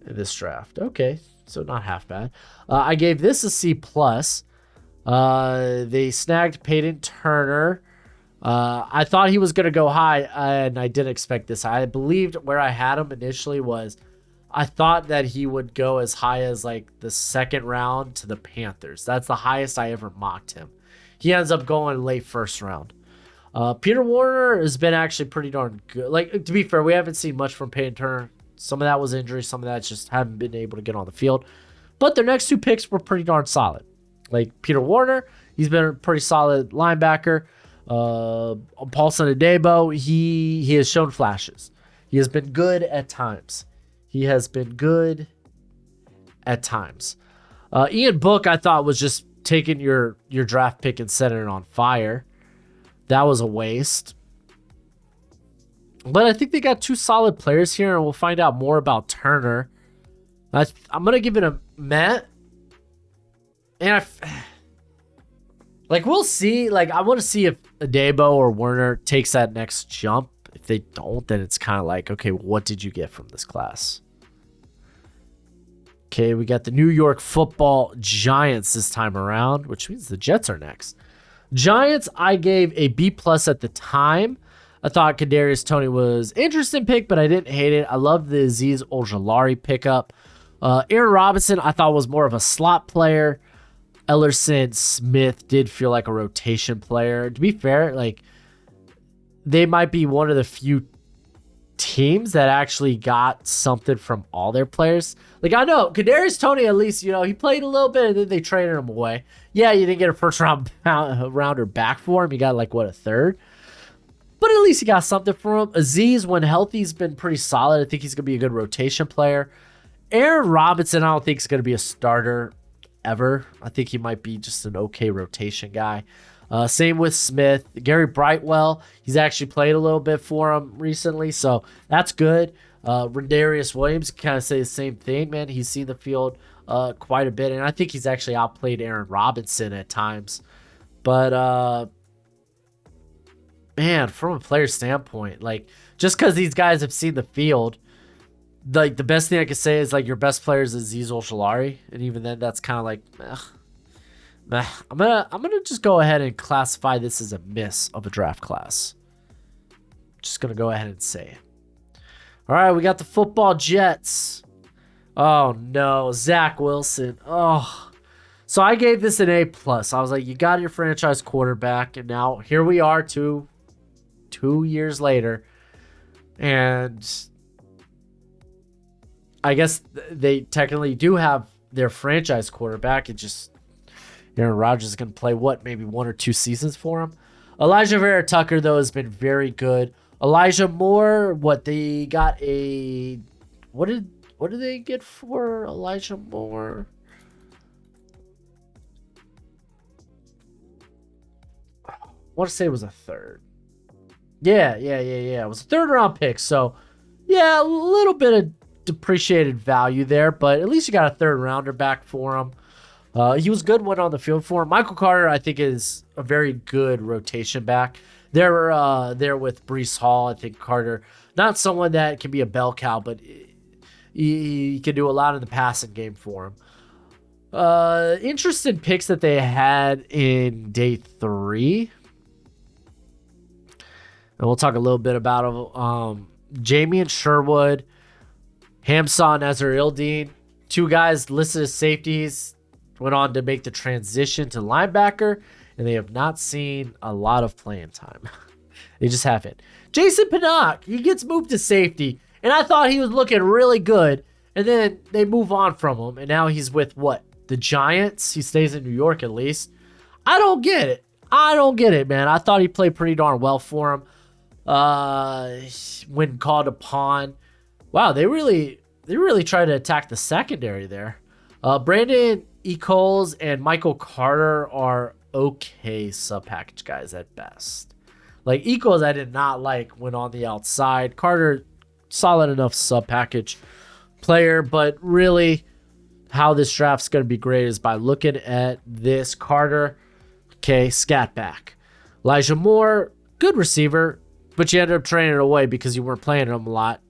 in this draft. Okay, so not half bad. I gave this a C plus. They snagged Peyton Turner. I thought he was going to go high, and I didn't expect this. I believed where I had him initially was I thought that he would go as high as like the second round to the Panthers. That's the highest I ever mocked him. He ends up going late first round. Peter Warner has been actually pretty darn good. Like, to be fair, we haven't seen much from Peyton Turner. Some of that was injury. Some of that just haven't been able to get on the field. But their next two picks were pretty darn solid. Like Peter Warner, he's been a pretty solid linebacker. Paulson Adebo, he has shown flashes. He has been good at times. Ian Book, I thought, was just taking your draft pick and setting it on fire. That was a waste. But I think they got two solid players here, and we'll find out more about Turner. I'm going to give it a meh. And we'll see. Like, I want to see if Adebo or Werner takes that next jump. If they don't, then it's kind of like, okay, what did you get from this class? Okay, we got the New York Football Giants this time around, which means the Jets are next. Giants, I gave a B plus at the time. I thought Kadarius Toney was an interesting pick, but I didn't hate it. I love the Azeez Ojulari pickup. Aaron Robinson, I thought was more of a slot player. Ellerson Smith did feel like a rotation player. To be fair, like, they might be one of the few teams that actually got something from all their players. Like, I know Kadarius Toney, at least, you know, he played a little bit and then they traded him away. Yeah, you didn't get a first rounder back for him. You got like, what, a third? But at least you got something from him. Azeez, when healthy, has been pretty solid. I think he's going to be a good rotation player. Aaron Robinson, I don't think he's going to be a starter ever. I think he might be just an okay rotation guy. Same with Smith. Gary Brightwell, he's actually played a little bit for him recently, so that's good. Rendarius Williams, kind of say the same thing, man. He's seen the field quite a bit, and I think he's actually outplayed Aaron Robinson at times. But, man, from a player standpoint, like, just because these guys have seen the field, like, the best thing I could say is, like, your best player is Azeez Ojulari, and even then, that's kind of like, I'm gonna just go ahead and classify this as a miss of a draft class. Just gonna go ahead and say it. All right, we got the football Jets. Oh no, Zach Wilson. Oh, so I gave this an A plus. I was like, you got your franchise quarterback, and now here we are, two years later, and I guess they technically do have their franchise quarterback. It just, Aaron Rodgers is going to play, what, maybe 1 or 2 seasons for him? Elijah Vera Tucker, though, has been very good. Elijah Moore, what, they got a... What did they get for Elijah Moore? I want to say it was a third. Yeah. It was a third-round pick, so, yeah, a little bit of depreciated value there, but at least you got a third-rounder back for him. He was good when on the field for him. Michael Carter, I think, is a very good rotation back. They're there with Breece Hall. I think Carter, not someone that can be a bell cow, but he can do a lot in the passing game for him. Interesting picks that they had in day 3. And we'll talk a little bit about them. Jamian Sherwood, Hamsah Nasir-Ildeen, 2 guys listed as safeties, went on to make the transition to linebacker, and they have not seen a lot of playing time. They just haven't. Jason Pinnock, he gets moved to safety, and I thought he was looking really good, and then they move on from him, and now he's with, what, the Giants? He stays in New York at least. I don't get it, man. I thought he played pretty darn well for him when called upon. Wow, they really tried to attack the secondary there. Brandon Echols and Michael Carter are okay sub-package guys at best. Like, Echols I did not like when on the outside. Carter, solid enough sub-package player, but really how this draft's going to be great is by looking at this. Carter Okay, scat back. Elijah Moore, good receiver, but you ended up trading it away because you weren't playing him a lot.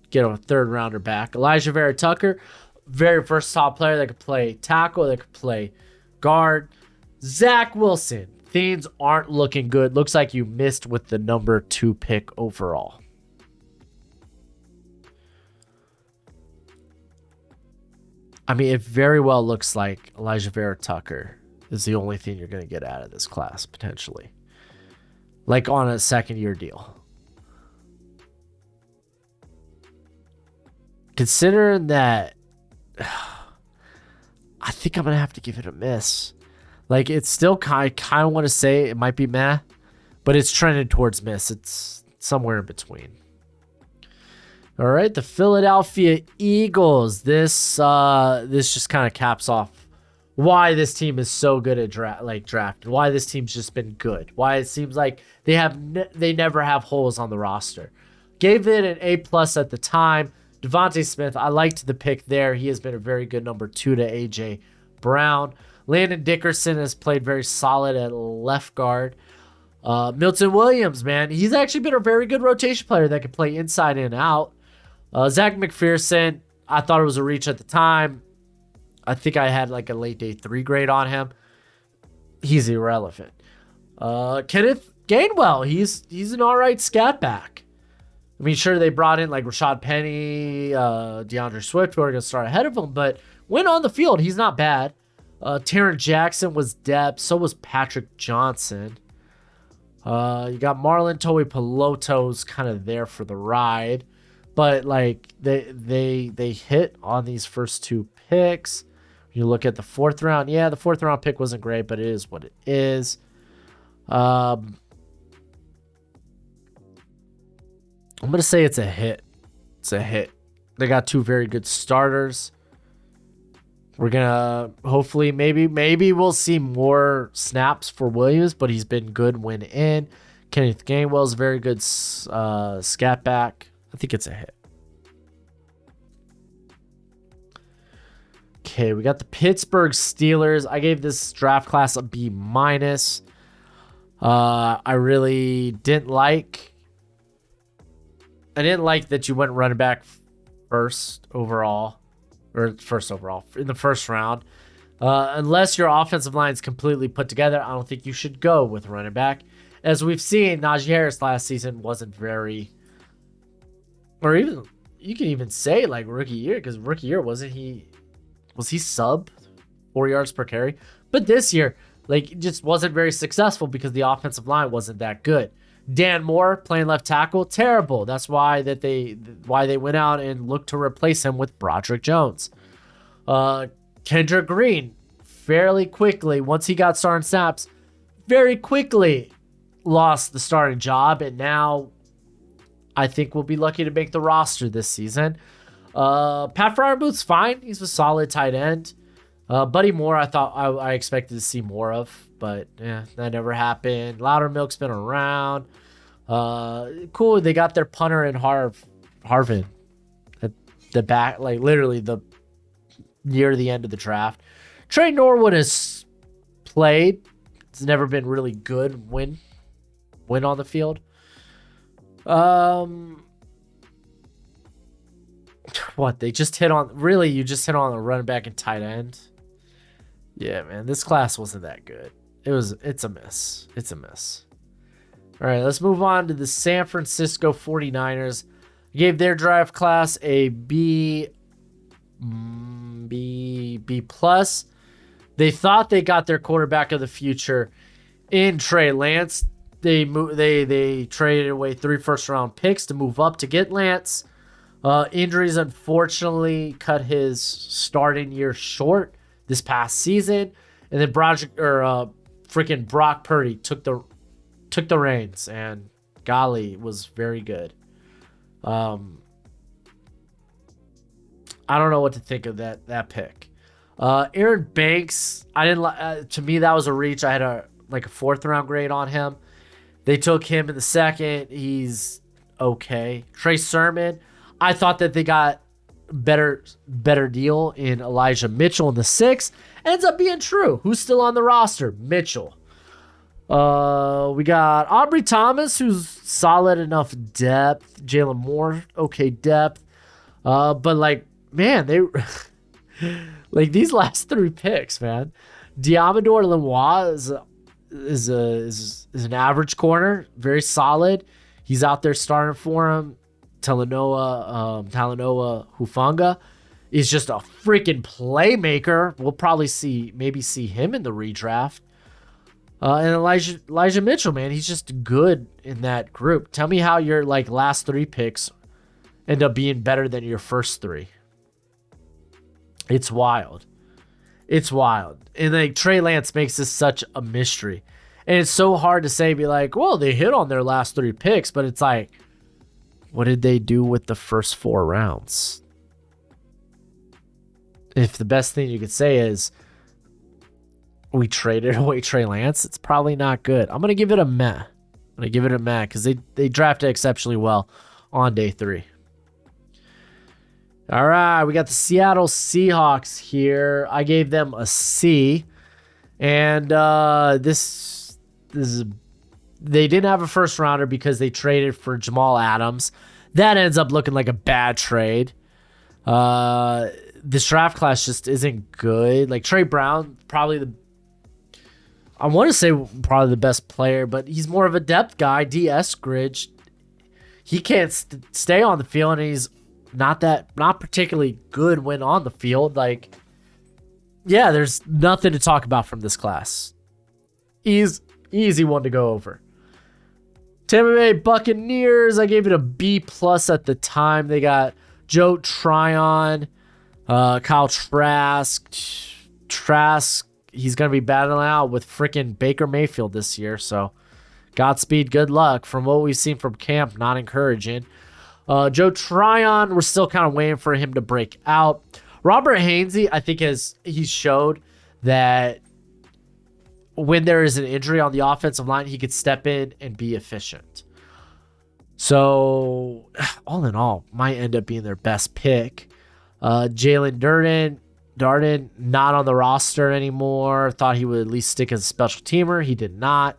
Get a third rounder back. Elijah Vera Tucker, very versatile player that could play tackle, that could play guard. Zach Wilson, things aren't looking good. Looks like you missed with the number 2 pick overall. I mean, it very well looks like Elijah Vera Tucker is the only thing you're going to get out of this class, potentially. Like on a second-year deal. Considering that, I think I'm going to have to give it a miss. Like, it's still I kind of want to say it might be meh, but it's trending towards miss. It's somewhere in between. All right, the Philadelphia Eagles. This just kind of caps off why this team is so good at drafting. Why this team's just been good. Why it seems like they never have holes on the roster. Gave it an A+ at the time. Devontae Smith, I liked the pick there. He has been a very good number 2 to A.J. Brown. Landon Dickerson has played very solid at left guard. Milton Williams, man, he's actually been a very good rotation player that can play inside and out. Zach McPherson, I thought it was a reach at the time. I think I had like a late day 3 grade on him. He's irrelevant. Kenneth Gainwell, he's an all right scat back. I mean, sure, they brought in like Rashad Penny, DeAndre Swift, who are going to start ahead of him, but when on the field, he's not bad. Taron Jackson was depth. So was Patrick Johnson. You got Marlon Toei Peloto's kind of there for the ride. But like they hit on these first 2 picks. You look at the 4th round. Yeah, the 4th round pick wasn't great, but it is what it is. I'm going to say it's a hit. It's a hit. They got 2 very good starters. We're going to hopefully maybe we'll see more snaps for Williams, but he's been good when in. Kenneth Gainwell's very good scat back. I think it's a hit. Okay, we got the Pittsburgh Steelers. I gave this draft class a B-. I really didn't like that you went running back first overall in the first round. Unless your offensive line is completely put together, I don't think you should go with running back. As we've seen, Najee Harris last season wasn't very, or even you can even say like rookie year, because rookie year was he sub 4 yards per carry? But this year, like, it just wasn't very successful because the offensive line wasn't that good. Dan Moore playing left tackle, terrible. That's why they went out and looked to replace him with Broderick Jones. Kendrick Green, fairly quickly, once he got starting snaps, very quickly lost the starting job, and now I think we'll be lucky to make the roster this season. Pat Fryermuth's fine. He's a solid tight end. Buddy Moore, I thought I expected to see more of, but yeah, that never happened. Loudermilk's been around. Cool. They got their punter in Harvin at the back, like literally near the end of the draft. Trey Norwood has played. It's never been really good when on the field. What you just hit on a running back and tight end. Yeah, man, this class wasn't that good. It's a miss. It's a miss. All right, let's move on to the San Francisco 49ers. Gave their draft class a B+. They thought they got their quarterback of the future in Trey Lance. They traded away 3 first-round picks to move up to get Lance. Injuries unfortunately cut his starting year short this past season, and then Brock Purdy took the reins, and golly, was very good. I don't know what to think of that pick. Aaron Banks, I didn't to me that was a reach. I had a 4th round grade on him. They took him in the 2nd. He's okay. Trey Sermon, I thought that they got better deal in Elijah Mitchell in the 6th. Ends up being true. Who's still on the roster? Mitchell. We got Aubrey Thomas, who's solid enough depth. Jalen Moore, okay depth. But like, man, they like these last 3 picks, man. Diamador Lenoir is an average corner, very solid. He's out there starting for him. Talanoa Hufanga is just a freaking playmaker. We'll probably see him in the redraft. And Elijah Mitchell, man, he's just good in that group. Tell me how your like last 3 picks end up being better than your first 3. It's wild. It's wild. And like Trey Lance makes this such a mystery. And it's so hard to say, be like, well, they hit on their last 3 picks, but it's like, what did they do with the first 4 rounds? If the best thing you could say is we traded away Trey Lance, it's probably not good. I'm going to give it a meh. Because they drafted exceptionally well on day 3. All right, we got the Seattle Seahawks here. I gave them a C. And this is they didn't have a first rounder because they traded for Jamal Adams. That ends up looking like a bad trade. This draft class just isn't good. Like Trey Brown, probably the best player, but he's more of a depth guy. D. Eskridge, he can't stay on the field, and he's not particularly good when on the field. Like, yeah, there's nothing to talk about from this class. Easy one to go over. Tampa Bay Buccaneers, I gave it a B+ at the time. They got Joe Tryon, Kyle Trask, he's going to be battling out with freaking Baker Mayfield this year. So Godspeed, good luck. From what we've seen from camp, not encouraging. Joe Tryon, we're still kind of waiting for him to break out. Robert Hainsey, I think he showed that when there is an injury on the offensive line, he could step in and be efficient. So all in all, might end up being their best pick. Jalen Darden, not on the roster anymore. Thought he would at least stick as a special teamer. He did not.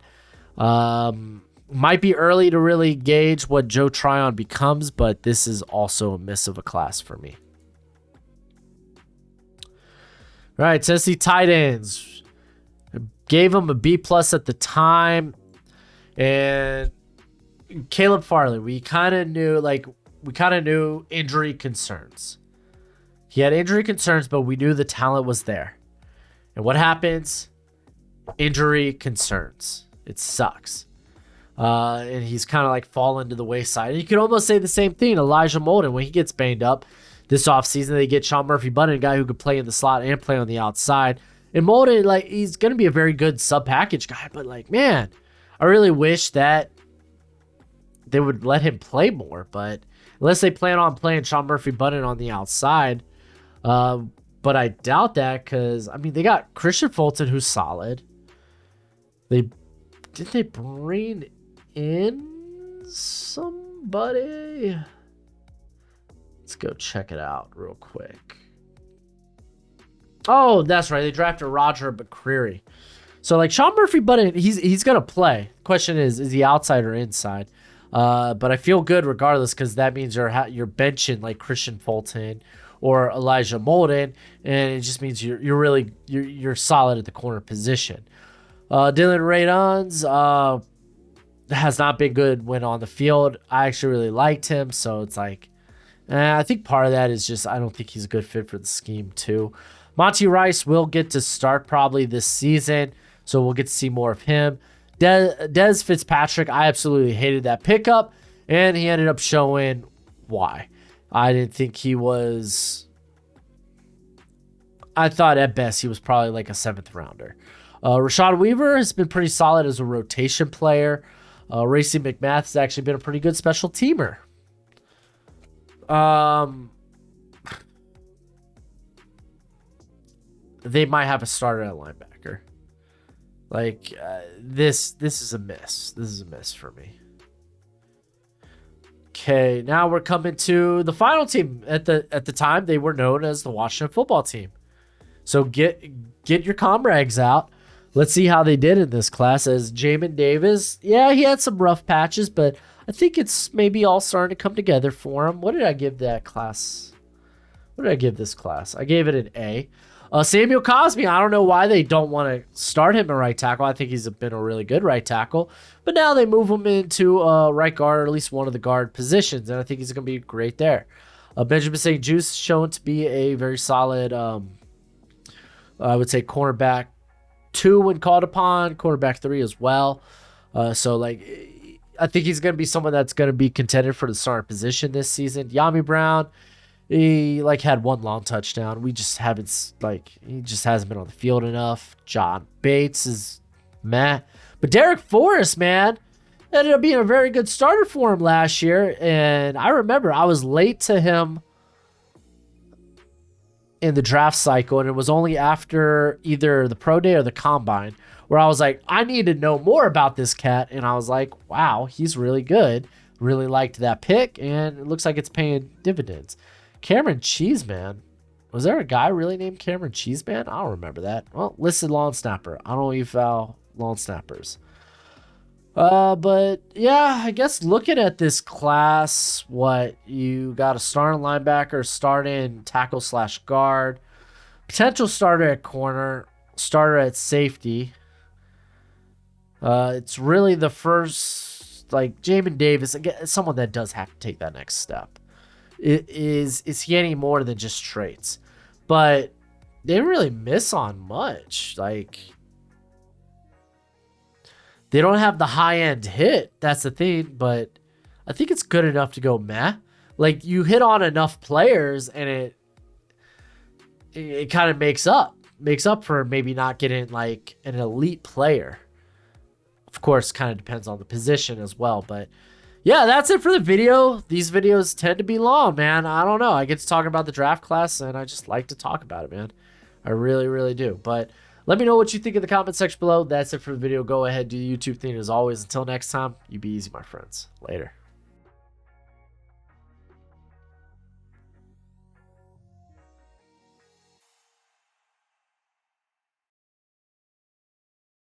Might be early to really gauge what Joe Tryon becomes, but this is also a miss of a class for me. All right, Tennessee Titans. Gave him a B+ at the time. And Caleb Farley, we kind of knew injury concerns. He had injury concerns, but we knew the talent was there. And what happens? Injury concerns. It sucks. And he's kind of like fallen to the wayside. And you could almost say the same thing. Elijah Molden, when he gets banged up this offseason, they get Sean Murphy-Bunting, a guy who could play in the slot and play on the outside. And Molden, like, he's going to be a very good sub-package guy. But, like, man, I really wish that they would let him play more. But unless they plan on playing Sean Murphy-Bunting on the outside. But I doubt that because, I mean, they got Christian Fulton, who's solid. Did they bring in somebody? Let's go check it out real quick. Oh, that's right. They drafted Roger McCreary. So, like, Sean Murphy-Bunting, he's going to play. The question is he outside or inside? But I feel good regardless because that means you're benching, like, Christian Fulton or Elijah Molden, and it just means you're solid at the corner position. Dylan Radons has not been good when on the field. I actually really liked him, so it's like, I think part of that is just I don't think he's a good fit for the scheme too. Monty Rice will get to start probably this season, so we'll get to see more of him. Dez Fitzpatrick, I absolutely hated that pickup, and he ended up showing why. I didn't think he was... I thought at best he was probably like a 7th rounder. Rashad Weaver has been pretty solid as a rotation player. Racey McMath has actually been a pretty good special teamer. They might have a starter at linebacker. Like, this is a miss. This is a miss for me. Okay, now we're coming to the final team. At the time, they were known as the Washington Football Team. So get your comrades out. let's see how they did in this class. As Jamin Davis, yeah, he had some rough patches, but I think it's maybe all starting to come together for him. What did I give that class? What did I give this class? I gave it an A. Samuel Cosme, I don't know why they don't want to start him at right tackle. I think he's been a really good right tackle. But now they move him into right guard, or at least one of the guard positions, and I think he's going to be great there. Benjamin St. Juste shown to be a very solid, I would say, cornerback 2 when called upon, cornerback 3 as well. So, like, I think he's going to be someone that's going to be contended for the starting position this season. Yami Brown, he like had one long touchdown. We just haven't he just hasn't been on the field enough. John Bates is meh. But Derek Forrest, man, ended up being a very good starter for him last year. And I remember I was late to him in the draft cycle, and it was only after either the pro day or the combine where I was like, I need to know more about this cat. And I was like, wow, he's really good. Really liked that pick, and it looks like it's paying dividends. Cameron Cheeseman. Was there a guy really named Cameron Cheeseman? I don't remember that. Well, listed long snapper. I don't eval long snappers. But yeah, I guess looking at this class, what you got a starting linebacker, starting tackle / guard, potential starter at corner, starter at safety. It's really the first, like Jamin Davis, again, someone that does have to take that next step. Is he any more than just traits? But they didn't really miss on much. Like, they don't have the high-end hit. That's the thing. But I think it's good enough to go meh. Like, you hit on enough players, and it kind of makes up for maybe not getting like an elite player. Of course, kind of depends on the position as well. But yeah, that's it for the video. These videos tend to be long, man. I don't know. I get to talk about the draft class, and I just like to talk about it, man. I really, really do. But let me know what you think in the comment section below. That's it for the video. Go ahead, do the YouTube thing as always. Until next time, you be easy, my friends. Later.